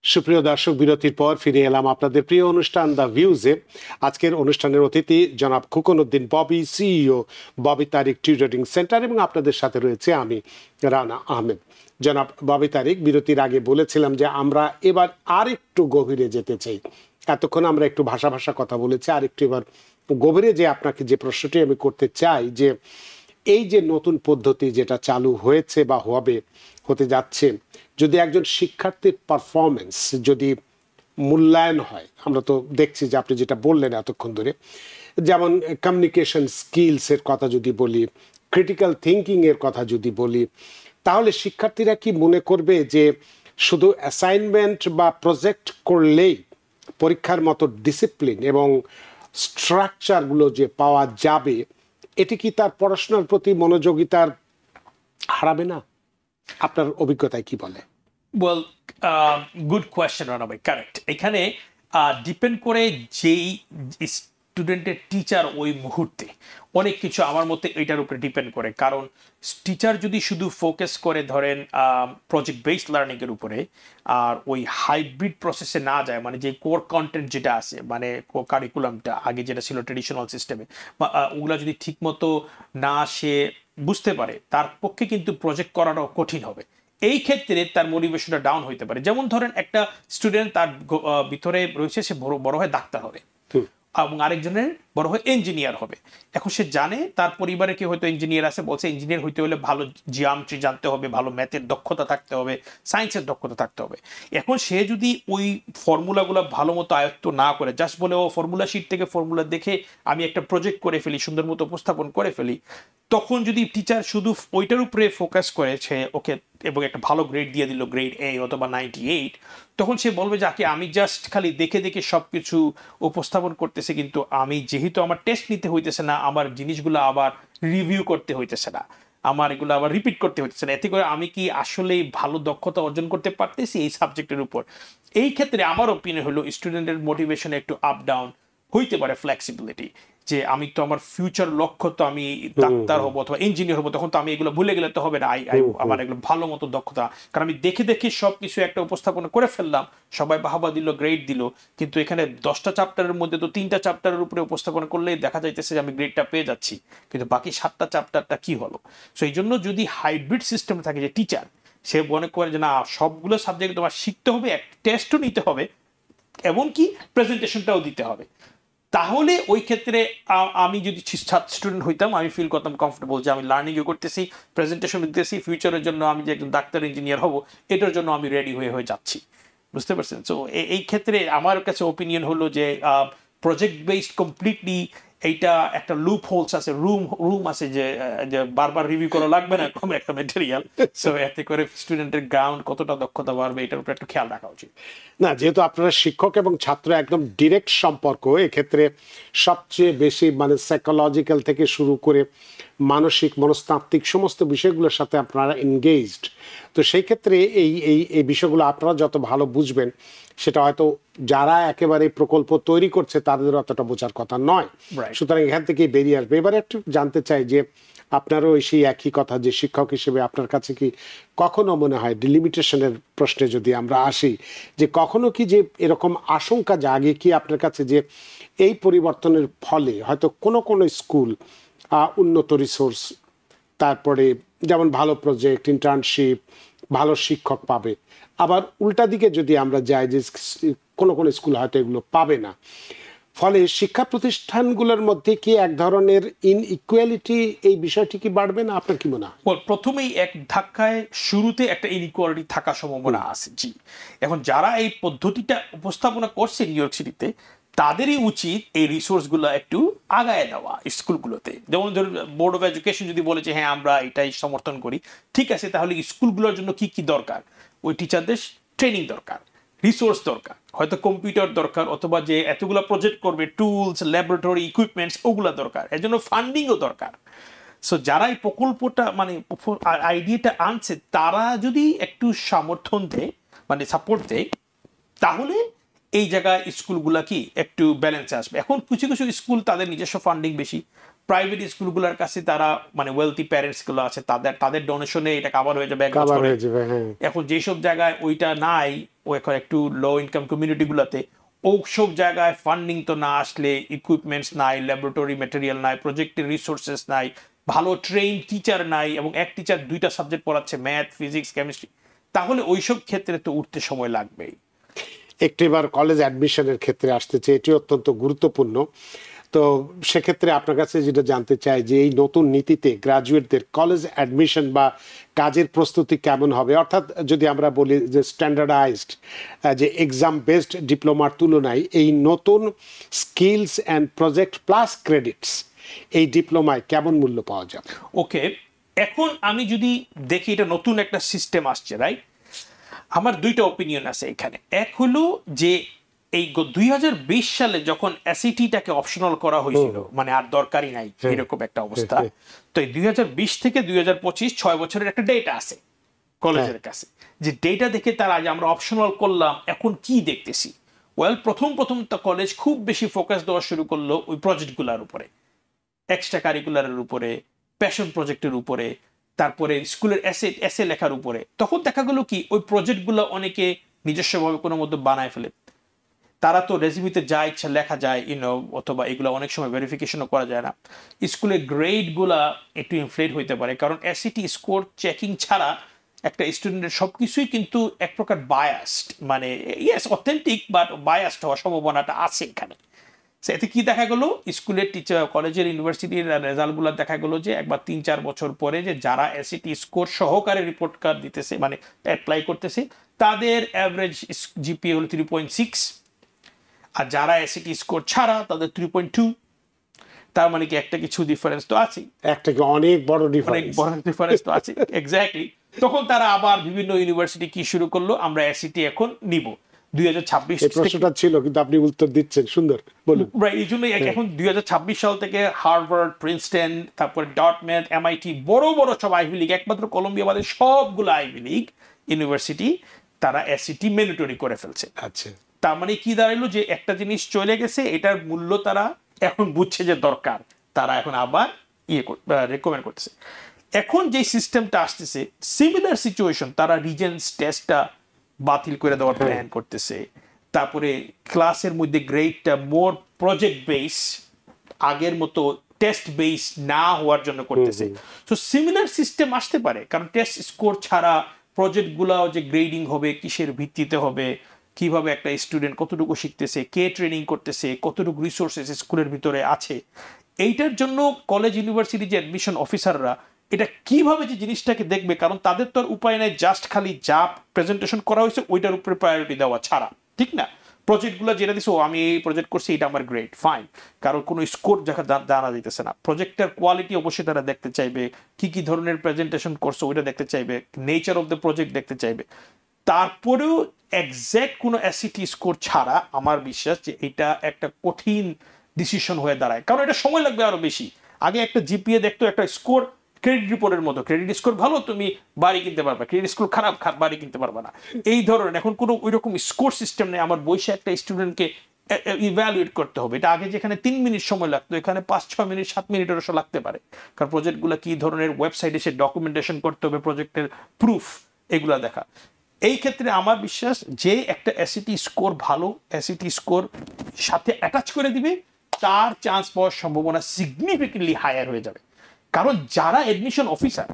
সুপ্রিয় দর্শক, বিরতির পর ফিরে এলাম আপনাদের প্রিয় অনুষ্ঠান দ্য ভিউজে। আজকের অনুষ্ঠানের অতিথি জনাব খোকন উদ্দিন ববি, সিইও ববি তারিক টিউটরিং সেন্টার, এবং আপনাদের সাথে রয়েছে আমি রানা আহমেদ। জনাব ববি তারিক, বিরতির আগে বলেছিলাম যে আমরা এবার আর একটু গভীরে যেতে চাই। এতক্ষণ আমরা একটু ভাষা কথা বলেছি, আর একটু এবার গভীরে যে আপনাকে যে প্রশ্নটি আমি করতে চাই, যে এই যে নতুন পদ্ধতি যেটা চালু হয়েছে বা হতে যাচ্ছে, যদি একজন শিক্ষার্থীর পারফরমেন্স যদি মূল্যায়ন হয়, আমরা তো দেখছি যে আপনি যেটা বললেন এতক্ষণ ধরে, যেমন কমিউনিকেশন স্কিলসের কথা যদি বলি, ক্রিটিক্যাল থিঙ্কিং এর কথা যদি বলি, তাহলে শিক্ষার্থীরা কি মনে করবে যে শুধু অ্যাসাইনমেন্ট বা প্রজেক্ট করলেই পরীক্ষার মতো ডিসিপ্লিন এবং স্ট্রাকচারগুলো যে পাওয়া যাবে, এটি কি তার পড়াশোনার প্রতি মনোযোগিতার হারাবে না? আপনার অভিজ্ঞতায় কি বলে? ওয়েল, গুড কোয়েশ্চেন রানা ভাই, কারেক্ট। এখানে ডিপেন্ড করে যেই স্টুডেন্টের টিচার ওই মুহূর্তে, অনেক কিছু আমার মতে এটার উপরে ডিপেন্ড করে। কারণ টিচার যদি শুধু ফোকাস করে ধরেন প্রজেক্ট বেসড লার্নিংয়ের উপরে, আর ওই হাইব্রিড প্রসেসে না যায়, মানে যে কোর কন্টেন্ট যেটা আছে, মানে কারিকুলামটা আগে যেটা ছিল ট্রেডিশনাল সিস্টেমে, ওগুলা যদি ঠিকমতো না সে বুঝতে পারে, তার পক্ষে কিন্তু প্রজেক্ট করাটাও কঠিন হবে। এই ক্ষেত্রে তার মোটিভেশনটা ডাউন হইতে পারে। যেমন ধরেন একটা স্টুডেন্ট, তার ভিতরে রয়েছে সে বড় হয়ে ডাক্তার হবে, এবং আরেকজনের বড় হয়ে ইঞ্জিনিয়ার হবে। এখন সে জানে তার পরিবারে কেউ হয়তো ইঞ্জিনিয়ার আছে, বলছে ইঞ্জিনিয়ার হইতে হলে ভালো জিওমেট্রি জানতে হবে, ভালো ম্যাথের দক্ষতা থাকতে হবে, সায়েন্সের দক্ষতা থাকতে হবে। এখন সে যদি ওই ফর্মুলাগুলো ভালো মতো আয়ত্ত না করে, জাস্ট বলে ও ফর্মুলা শিট থেকে ফর্মুলা দেখে আমি একটা প্রজেক্ট করে ফেলি, সুন্দর মতো উপস্থাপন করে ফেলি, তখন যদি টিচার শুধু ওইটার উপরে ফোকাস করেছে ওকে, এবং একটা ভালো গ্রেড দিয়ে দিল, গ্রেড এ অথবা 98, তখন সে বলবে যে আমি জাস্ট খালি দেখে দেখে সব কিছু উপস্থাপন করতেছে, কিন্তু আমি যেহেতু আমার টেস্ট নিতে হইতেছে না, আমার জিনিসগুলো আবার রিভিউ করতে হইতেছে না, আমার এগুলো আবার রিপিট করতে হইতেছে না, এতে করে আমি কি আসলেই ভালো দক্ষতা অর্জন করতে পারতেছি এই সাবজেক্টের উপর? এই ক্ষেত্রে আমার ওপিনিয়ন হলো স্টুডেন্টের মোটিভেশনে একটু আপ ডাউন হইতে পারে, ফ্লেক্সিবিলিটি, যে আমি তো আমার ফিউচার লক্ষ্য তো আমি ডাক্তার হবো অথবা ইঞ্জিনিয়ার হবো, তখন তো আমি এগুলো ভুলে গেলে তো হবে না। আমার এগুলো ভালো মতো দক্ষতা, কারণ আমি দেখে দেখে সবকিছু একটা উপস্থাপন করে ফেললাম, সবাই বাহবা দিল, গ্রেড দিল, কিন্তু এখানে 10টা চ্যাপ্টারের মধ্যে তো 3টা চ্যাপ্টারের উপরে উপস্থাপন করলেই দেখা যাইতেছে যে আমি গ্রেডটা পেয়ে যাচ্ছি, কিন্তু বাকি 7টা চ্যাপ্টারটা কি হলো? সো এই জন্য যদি হাইব্রিড সিস্টেম থাকে, যে টিচার সে মনে করে যে না, সবগুলো সাবজেক্ট তোমার শিখতে হবে, টেস্টও নিতে হবে, এমনকি প্রেজেন্টেশনটাও দিতে হবে, তাহলে ওই ক্ষেত্রে আমি যদি স্টুডেন্ট হইতাম, আমি ফিল করতাম কমফোর্টেবল যে আমি লার্নিংও করতেছি, প্রেজেন্টেশন দিতেছি, ফিউচারের জন্য আমি যে একজন ডাক্তার ইঞ্জিনিয়ার হব, এটার জন্য আমি রেডি হয়ে যাচ্ছি। বুঝতে পারছেন? সো এই ক্ষেত্রে আমার কাছে ওপিনিয়ন হলো যে প্রজেক্ট বেসড কমপ্লিটলি এইটা একটা লুপ হোলস আছে, রুম আছে যে যে বারবার রিভিউ করা লাগবে না এরকম একটা ম্যাটেরিয়াল। সো এতে করে স্টুডেন্টের গ্রাউন্ড কতটা দক্ষতা বাড়বে এটার উপর একটু খেয়াল রাখা উচিত। না, যেহেতু আপনারা শিক্ষক এবং ছাত্র একদম ডিরেক্ট সম্পর্ক, এক্ষেত্রে সবচেয়ে বেশি মানে সাইকোলজিক্যাল থেকে শুরু করে মানসিক মনস্তাত্ত্বিক সমস্ত বিষয়গুলোর সাথে আপনারা এনগেজড। তো সেই ক্ষেত্রে এই এই এই বিষয়গুলো আপনারা যত ভালো বুঝবেন, সেটা হয়তো যারা একেবারে প্রকল্প তৈরি করছে তাদের অতটা বোঝার কথা নয়। Right. সুতরাং এখান থেকেই বেরিয়ে আসবে। এবারে একটু জানতে চাই যে আপনারও সেই একই কথা, যে শিক্ষক হিসেবে আপনার কাছে কি কখনো মনে হয় ডিলিমিটেশনের প্রশ্নে যদি আমরা আসি, যে কখনো কি যে এরকম আশঙ্কা জাগে কি আপনার কাছে যে এই পরিবর্তনের ফলে হয়তো কোনো কোনো স্কুল উন্নত রিসোর্স, তারপরে যেমন ভালো প্রজেক্ট, ইন্টার্নশিপ, ভালো শিক্ষক পাবে, আবার উল্টা দিকে যদি আমরা যাই যে কোনো কোনো স্কুল হয়তো এগুলো পাবে না, ফলে শিক্ষা প্রতিষ্ঠানগুলোর মধ্যে কি এক ধরনের ইনইকুয়ালিটি, এই বিষয়টি কি বাড়বে না? আপনার কি মনে হয়? প্রথমেই এক ধাক্কায় শুরুতে একটা ইনইকুয়ালিটি থাকার সম্ভাবনা আছে, জি। এখন যারা এই পদ্ধতিটা উপস্থাপনা করছে নিউ ইয়র্ক সিটিতে, তাদেরই উচিত এই রিসোর্সগুলো একটু আগায় দেওয়া স্কুলগুলোতে। যেমন ধরুন বোর্ড অফ এডুকেশন যদি বলে যে হ্যাঁ আমরা এটাই সমর্থন করি, ঠিক আছে, তাহলে স্কুলগুলোর জন্য কি কি দরকার? ওই টিচারদের ট্রেনিং দরকার, রিসোর্স দরকার, হয়তো কম্পিউটার দরকার, অথবা যে এতগুলো প্রজেক্ট করবে, টুলস, ল্যাবরেটরি ইকুইপমেন্টস, ওগুলো দরকার, এর জন্য ফান্ডিংও দরকার। সো যারা এই প্রকল্পটা মানে আইডিয়াটা আনছে, তারা যদি একটু সমর্থন দেয়, মানে সাপোর্ট দেয়, তাহলে এই জায়গায় স্কুলগুলা কি একটু ব্যালেন্সে আসবে। এখন কিছু কিছু স্কুল তাদের নিজস্ব ফান্ডিং বেশি, প্রাইভেট স্কুলগুলোর কাছে তারা মানে ওয়েলথি প্যারেন্টস গুলো আছে, তাদের ডোনেশনে এটা কাভার হয়ে যাবে। এখন যেসব জায়গায় ওইটা নাই, ও এখন একটু লো ইনকাম কমিউনিটি গুলাতে, ওসব জায়গায় ফান্ডিং তো না আসলে, ইকুইপমেন্টস নাই, ল্যাবরেটরি ম্যাটেরিয়াল নাই, প্রজেক্টের রিসোর্সেস নাই, ভালো ট্রেন টিচার নাই, এবং এক টিচার দুইটা সাবজেক্ট পড়াচ্ছে, ম্যাথ, ফিজিক্স, কেমিস্ট্রি, তাহলে ওইসব ক্ষেত্রে তো উঠতে সময় লাগবেই। একটু এবার কলেজ অ্যাডমিশনের ক্ষেত্রে আসতেছে, এটি অত্যন্ত গুরুত্বপূর্ণ। তো সেক্ষেত্রে আপনার কাছে যেটা জানতে চাই যে এই নতুন নীতিতে গ্রাজুয়েটদের কলেজ অ্যাডমিশন বা কাজের প্রস্তুতি কেমন হবে? অর্থাৎ যদি আমরা বলি যে স্ট্যান্ডার্ডাইজড যে এক্সাম বেসড ডিপ্লোমার তুলনায় এই নতুন skills and project plus credits, এই ডিপ্লোমায় কেমন মূল্য পাওয়া যাবে? ওকে, এখন আমি যদি দেখি এটা নতুন একটা সিস্টেম আসছে, রাইট, আমার দুইটা ওপিনিয়ন আছে এখানে। এক হলো যে এই 2020 সালে যখন এসইটিটাকে অপশনাল করা হয়েছিল, মানে আর দরকারই নাই এরকম একটা অবস্থা, তো এই 2020 থেকে 2025 6 বছরের একটা ডেটা আছে কলেজের কাছে, যে ডেটা দেখে তারা আজ আমরা অপশনাল করলাম, এখন কি দেখতেছি? ওয়েল, প্রথম তো কলেজ খুব বেশি ফোকাস দেওয়া শুরু করলো ওই প্রজেক্টগুলোর উপরে, এক্সট্রা কারিকুলারের উপরে, প্যাশন প্রজেক্টের উপরে, তারপরে স্কুলের এসে লেখার উপরে। তখন দেখা গেল কি ওই প্রজেক্টগুলো অনেকে নিজস্বভাবে কোনো মধ্যে বানায় ফেলে, তারা তো রেজিউমিতে যা ইচ্ছা লেখা যায়, অথবা এগুলো অনেক সময় ভেরিফিকেশনও করা যায় না। স্কুলের গ্রেডগুলা একটু ইনফ্লেট হইতে পারে, কারণ এসইটি স্কোর চেকিং ছাড়া একটা স্টুডেন্টের সবকিছুই কিন্তু এক প্রকার বায়াসড, মানে ইয়েস অথেন্টিক বাট বায়াসড হওয়ার সম্ভাবনাটা আছে এখানে। এতে কি দেখা গেল, স্কুলের টিচার, কলেজের, ইউনিভার্সিটির রেজাল্টগুলো দেখা গেল যে একবার 3-4 বছর পরে যে যারা এসইটি স্কোর সহকারে রিপোর্ট কার্ড দিতেছে, মানে অ্যাপ্লাই করতেছে, তাদের অ্যাভারেজ জিপিএ হলো 3.6, আর যারা এসইটি স্কোর ছাড়া তাদের 3.2। তার মানে কি একটা কিছু ডিফারেন্স তো আছে, একটা কি অনেক বড় ডিফারেন্স তো আছে। এক্স্যাক্টলি। তখন তারা আবার বিভিন্ন ইউনিভার্সিটি কি শুরু করলো, আমরা এসইটি এখন নিব 2026। প্রশ্নটা ছিল কিন্তু আপনি উত্তর দিচ্ছেন, সুন্দর, বলুন। এই জন্যই এখন 2026 সাল থেকে হার্ভার্ড, প্রিন্সটন, তারপর ডটম্যাথ, এমআইটি, বড় বড় সব আইভি লিগ, একমাত্র কলম্বিয়া বাদে সবগুলো আইভি লিগ ইউনিভার্সিটি তারা এসইটি ম্যান্ডেটরি করে ফেলছে। আচ্ছা, তার মানে কি দাঁড়াইলো, যে একটা জিনিস চলে গেছে, এটার মূল্য তারা এখন বুঝছে যে দরকার, তারা এখন আবার রেকমেন্ড করতেছে। এখন যে সিস্টেমটা আসতেছে, সিমিলার সিচুয়েশন, তারা রিজেন্স টেস্টটা বাতিল করে দেওয়ার প্ল্যান করতেছে। তারপরে ক্লাসের মধ্যে গ্রেডটা মোর প্রজেক্ট বেস, আগের মতো টেস্ট বেস না হওয়ার জন্য করতেছে। তো সিমিলার সিস্টেম আসতে পারে, কারণ টেস্ট স্কোর ছাড়া প্রজেক্টগুলো যে গ্রেডিং হবে, কিসের ভিত্তিতে হবে, কিভাবে একটা স্টুডেন্ট কতটুকু শিখতেছে, কে ট্রেনিং করতেছে, কতটুকু রিসোর্সেস স্কুলের ভিতরে আছে, এইটার জন্য কলেজ ইউনিভার্সিটি যে অ্যাডমিশন অফিসাররা এটা কিভাবে যে জিনিসটাকে দেখবে, কারণ তাদের তো আর উপায় নাই জাস্ট খালি যা প্রেজেন্টেশন করা হয়েছে ওইটার উপরে প্রায়োরিটি দেওয়া ছাড়া, ঠিক না? প্রজেক্টগুলো যেটা দিছো আমি এই প্রজেক্ট করছি এটা আমার গ্রেড ফাইন, কারণ কোনো স্কোর জানা যাইতেছে না। প্রজেক্টের কোয়ালিটি অবশ্যই তারা দেখতে চাইবে, কি কি ধরনের প্রেজেন্টেশন করছো ওইটা দেখতে চাইবে, নেচার অফ দ্য প্রজেক্ট দেখতে চাইবে। তারপরেও এক্স্যাক্ট কোনো এসিটি স্কোর ছাড়া আমার বিশ্বাস যে এটা একটা কঠিন ডিসিশন হয়ে দাঁড়ায়, কারণ এটা সময় লাগবে আরো বেশি। আগে একটা জিপিএ দেখতো, একটা স্কোর ক্রেডিট রিপোর্টের মতো, ক্রেডিট স্কোর ভালো তুমি বাড়ি কিনতে পারবা, ক্রেডিট স্কোর খারাপ বাড়ি কিনতে পারবা না, এই ধরনের। এখন কোনো ওই রকম স্কোর সিস্টেম নেই। আমার বয়সে একটা স্টুডেন্টকে ইভ্যালুয়েট করতে হবে, এটা আগে যেখানে 3 মিনিট সময় লাগতো এখানে 5-6 মিনিট 7 মিনিটেরও লাগতে পারে, কারণ প্রজেক্টগুলো কি ধরনের ওয়েবসাইটে সে ডকুমেন্টেশন করতে হবে, প্রজেক্টের প্রুফ এগুলা দেখা। এই ক্ষেত্রে আমার বিশ্বাস যে একটা এসিটি স্কোর ভালো এসিটি স্কোর সাথে অ্যাটাচ করে দিবে তার চান্স পাওয়ার সম্ভাবনা সিগনিফিকেন্টলি হায়ার হয়ে যাবে। কারণ যারা অ্যাডমিশন অফিসার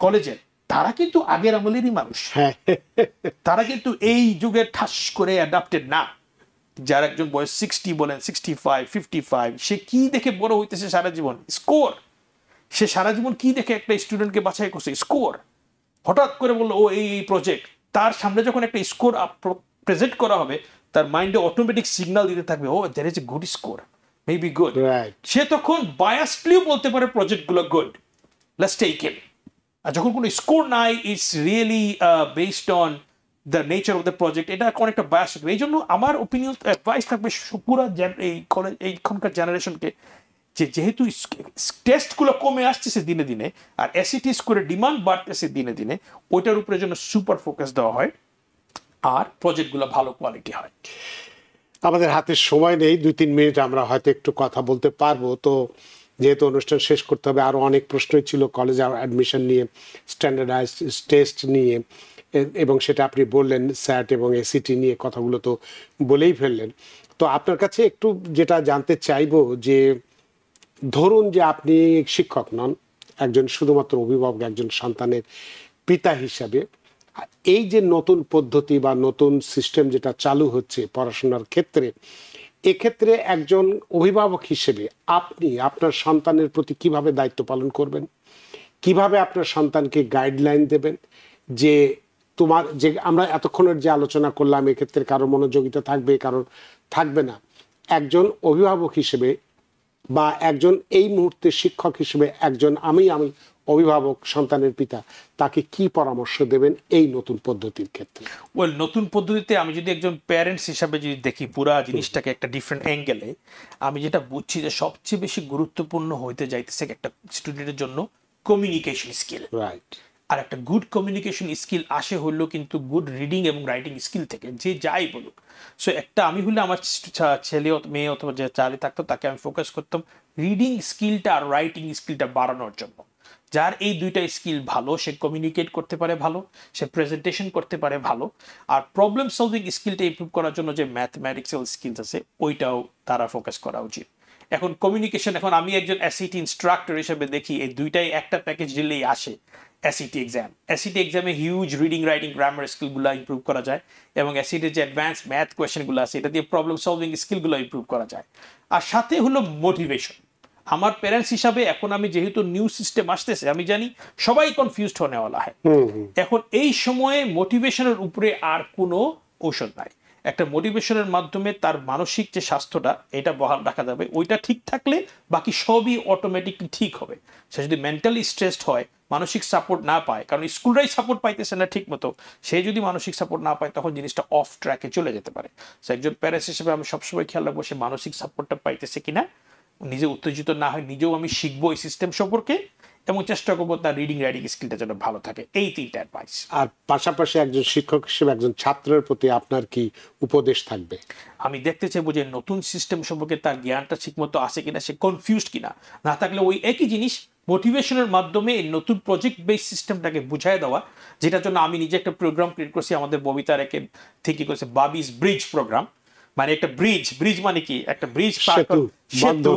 কলেজের তারা কিন্তু আগের আমলেরই মানুষ, তারা কিন্তু এই যুগে ঠাস করে অ্যাডাপ্টেড না। যার একজন বয়স 60 বলেন 65 55, সে কি দেখে বড় হইতেছে সারা জীবন? স্কোর। সে সারা জীবন কি দেখে একটা স্টুডেন্টকে বাছাই করছে? স্কোর। হঠাৎ করে বললো ও এই প্রজেক্ট, তার সামনে যখন একটা স্কোর প্রেজেন্ট করা হবে তার মাইন্ডে অটোমেটিক সিগন্যাল দিতে থাকবে, oh there is a good score, maybe good. সে তখন বায়াসলিও বলতে পারে প্রজেক্টগুলো গুড, লেটস টেক ইট। আর যখন কোনো স্কোর নাই, it's really based on the nature of the project, এটা অনেকটা বায়াস থাকবে। এই জন্য আমার ওপিনিয়ন অ্যাডভাইস থাকবে পুরো এই কলেজ এইখানকার জেনারেশনকে, যে যেহেতু টেস্টগুলো কমে আসতেছে দিনে দিনে আর এসিটি স্কোরের ডিমান্ড বাড়তেছে দিনে দিনে, ওইটার উপরে যেন সুপার ফোকাস দেওয়া হয় আর প্রজেক্টগুলো ভালো কোয়ালিটি হয়। আমাদের হাতে সময় নেই, 2-3 মিনিট আমরা হয়তো একটু কথা বলতে পারবো। তো যেহেতু অনুষ্ঠান শেষ করতে হবে, আরও অনেক প্রশ্নই ছিল কলেজে অ্যাডমিশন নিয়ে, স্ট্যান্ডার্ডাইজ টেস্ট নিয়ে, এবং সেটা আপনি বললেন স্যাট এবং এসিটি নিয়ে কথাগুলো তো বলেই ফেললেন। তো আপনার কাছে একটু যেটা জানতে চাইবো যে ধরুন যে আপনি শিক্ষক নন, একজন শুধুমাত্র অভিভাবক, একজন সন্তানের পিতা হিসাবে, এই যে নতুন পদ্ধতি বা নতুন সিস্টেম যেটা চালু হচ্ছে পড়াশোনার ক্ষেত্রে, এক্ষেত্রে একজন অভিভাবক হিসেবে আপনি আপনার সন্তানের প্রতি কিভাবে দায়িত্ব পালন করবেন, কিভাবে আপনার সন্তানকে গাইডলাইন দেবেন যে তোমার যে আমরা এতক্ষণের যে আলোচনা করলাম এক্ষেত্রে কারো মনোযোগিতা থাকবে কারোর থাকবে না, একজন অভিভাবক হিসেবে বা একজন এই মুহূর্তে শিক্ষক হিসেবে একজন আমি অভিভাবক সন্তানের পিতা, তাকে কি পরামর্শ দেবেন এই নতুন পদ্ধতির ক্ষেত্রে? ওয়েল, নতুন পদ্ধতিতে আমি যদি একজন প্যারেন্টস হিসাবে যদি দেখি পুরা জিনিসটাকে একটা ডিফারেন্ট অ্যাঙ্গেলে, আমি যেটা বুঝছি যে সবচেয়ে বেশি গুরুত্বপূর্ণ হইতে যাইতেছে একটা স্টুডেন্টের জন্য কমিউনিকেশন স্কিল। রাইট। আর একটা গুড কমিউনিকেশন স্কিল আসে হলো কিন্তু গুড রিডিং এবং রাইটিং স্কিল থেকে, যে যাই বলুক। সো একটা আমি হলে আমার ছেলে মেয়ে অথবা যে চালে থাকতো তাকে আমি ফোকাস করতাম রিডিং স্কিলটা আর রাইটিং স্কিলটা বাড়ানোর জন্য। যার এই দুইটা স্কিল ভালো, সে কমিউনিকেট করতে পারে ভালো, সে প্রেজেন্টেশন করতে পারে ভালো, আর প্রবলেম সলভিং স্কিলটা ইমপ্রুভ করার জন্য যে ম্যাথমেটিক্যাল স্কিলস আছে ওইটাও তারা ফোকাস করা উচিত। এখন কমিউনিকেশন, এখন আমি একজন এসিটি ইনস্ট্রাক্টর হিসেবে দেখি এই দুইটাই একটা প্যাকেজ দিলেই আসে। এসিটি এক্সামে হিউজ রিডিং রাইটিং গ্রামার স্কিলগুলো ইমপ্রুভ করা যায়, এবং এসিটির যে অ্যাডভান্স ম্যাথ কোয়েশ্চেনগুলো আছে এটা দিয়ে প্রবলেম সলভিং স্কিলগুলো ইমপ্রুভ করা যায়। আর সাথে হলো মোটিভেশন। আমার প্যারেন্টস হিসাবে এখন আমি যেহেতু নিউ সিস্টেম আসতেছে, আমি জানি সবাই কনফিউজড হওয়ালা হয়। এখন এই সময়ে মোটিভেশনের উপরে আর কোনো ঔষধ নাই। একটা মোটিভেশনের মাধ্যমে তার মানসিক যে স্বাস্থ্যটা এটা বহাল রাখা যাবে, ওইটা ঠিক থাকলে বাকি সবই অটোমেটিকলি ঠিক হবে। সে যদি মেন্টালি স্ট্রেসড হয়, মানসিক সাপোর্ট না পায়, কারণ স্কুলরাই সাপোর্ট পাইতেছে না ঠিক মতো, সে যদি মানসিক সাপোর্ট না পায় তখন জিনিসটা অফ ট্র্যাকে চলে যেতে পারে। সো একজন প্যারেন্টস হিসেবে আমি সবসময় খেয়াল রাখবো সে মানসিক সাপোর্টটা পাইতেছে কিনা, নিজে উত্তেজিত না হয়, নিজেও আমি শিখবো এই সিস্টেম সম্পর্কে, এবং চেষ্টা করবো তার রিডিং রাইটিং স্কিলটা যেন ভালো থাকে। এই 3টা অ্যাডভাইস। আর পাশাপাশি একজন শিক্ষক হিসেবে একজন ছাত্রের প্রতি আপনার কি উপদেশ থাকবে? আমি দেখতে চাইবো যে নতুন সিস্টেম সম্পর্কে তার জ্ঞানটা ঠিকমতো আছে কিনা, সে কনফিউজড কিনা, না থাকলে ওই একই জিনিস মোটিভেশনের মাধ্যমে এই নতুন প্রজেক্ট বেস সিস্টেমটাকে বুঝাই দেওয়া, যেটার জন্য আমি নিজে একটা প্রোগ্রাম ক্রিয়েট করছি, আমাদের ববিতার একে থেকে করেছে বাবিস ব্রিজ প্রোগ্রাম। মানে একটা ব্রিজ মানে কি, একটা ব্রিজ সেতু,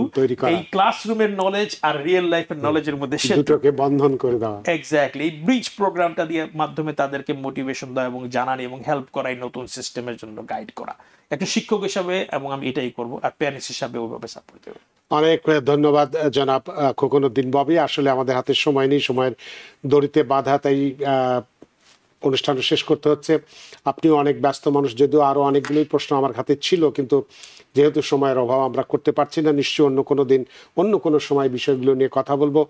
এই ক্লাসরুমের নলেজ আর রিয়েল লাইফের নলেজের মধ্যে দুটোকে বন্ধন করে দেওয়া। এক্স্যাক্টলি, এই ব্রিজ প্রোগ্রামটা দিয়ে মাধ্যমে তাদেরকে মোটিভেশন দেওয়া এবং জানানো এবং হেল্প করা, এই নতুন সিস্টেমের জন্য গাইড করা একটা শিক্ষক হিসাবে, এবং আমি এটাই করব, আর প্যারেন্টস হিসাবে ওইভাবে সাপোর্ট দেব। অনেক ধন্যবাদ জনাব খোকনউদ্দিন ববি। আসলে আমাদের হাতে সময় নেই, সময়ের দড়িতে বাধা, তাই অনুষ্ঠানটা শেষ করতে হচ্ছে। আপনিও অনেক ব্যস্ত মানুষ, যদিও আরও অনেকগুলোই প্রশ্ন আমার হাতে ছিল, কিন্তু যেহেতু সময়ের অভাব আমরা করতে পারছি না। নিশ্চয়ই অন্য কোনো দিন অন্য কোনো সময় বিষয়গুলো নিয়ে কথা বলবো।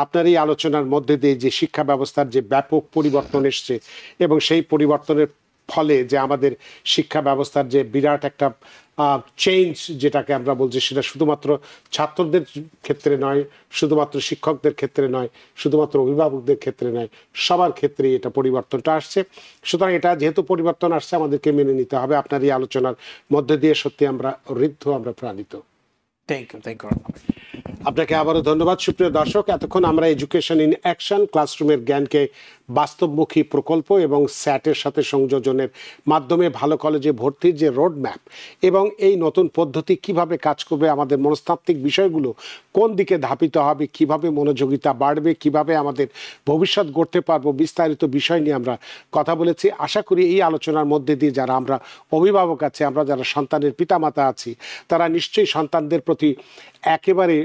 আপনার এই আলোচনার মধ্যে দিয়ে যে শিক্ষা ব্যবস্থার যে ব্যাপক পরিবর্তন এসছে এবং সেই পরিবর্তনের ফলে যে আমাদের শিক্ষা ব্যবস্থার যে বিরাট একটা চেঞ্জ যেটাকে আমরা বলছি, সেটা শুধুমাত্র ছাত্রদের ক্ষেত্রে নয়, শুধুমাত্র শিক্ষকদের ক্ষেত্রে নয়, শুধুমাত্র অভিভাবকদের ক্ষেত্রে নয়, সবার ক্ষেত্রেই এটা পরিবর্তনটা আসছে। সুতরাং এটা যেহেতু পরিবর্তন আসছে, আমাদেরকে মেনে নিতে হবে। আপনার এই আলোচনার মধ্যে দিয়ে সত্যি আমরা ঋদ্ধ, আমরা প্রাণিত। Thank you. আপনাকে আবারও ধন্যবাদ। সুপ্রিয় দর্শক, এতক্ষণ আমরা এডুকেশন ইন অ্যাকশন, ক্লাসরুমের জ্ঞানকে বাস্তবমুখী প্রকল্প এবং স্যাটের সাথে সংযোজনের মাধ্যমে ভালো কলেজে ভর্তির যে রোড ম্যাপ এবং এই নতুন পদ্ধতি কিভাবে কাজ করবে, আমাদের মনস্তাত্ত্বিক বিষয়গুলো কোন দিকে ধাপিত হবে, কিভাবে মনোযোগিতা বাড়বে, কিভাবে আমাদের ভবিষ্যৎ গড়তে পারবো, বিস্তারিত বিষয় নিয়ে আমরা কথা বলেছি। আশা করি এই আলোচনার মধ্যে দিয়ে যারা আমরা অভিভাবক আছি, আমরা যারা সন্তানের পিতামাতা আছি, তারা নিশ্চয়ই সন্তানদের প্রতি একেবারে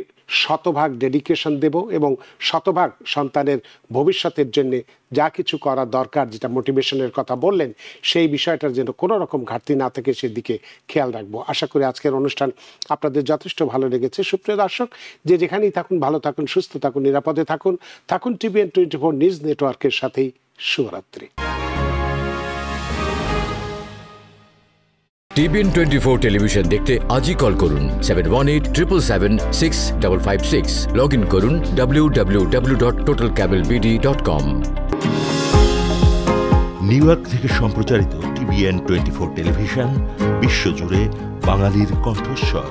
শতভাগ ডেডিকেশন দেব এবং শতভাগ সন্তানের ভবিষ্যতের জন্য যা কিছু করা দরকার, যেটা মোটিভেশনের কথা বললেন, সেই বিষয়টার যেন কোনো রকম ঘাটতি না থাকে সেদিকে খেয়াল রাখবো। আশা করি আজকের অনুষ্ঠান আপনাদের যথেষ্ট ভালো লেগেছে। সুপ্রিয় দর্শক, যে যেখানেই থাকুন, ভালো থাকুন, সুস্থ থাকুন, নিরাপদে থাকুন। থাকুন TVN 24 নিউজ নেটওয়ার্কের সাথেই। শুভরাত্রি। TVN 24 টেলিভিশন দেখতে আজই কল করুন 7187776556। লগ ইন করুন www.totalcablebd.com। নিউ ইয়র্ক থেকে সম্প্রচারিত TVN 24 টেলিভিশন বিশ্বজুড়ে বাঙালির কণ্ঠস্বর।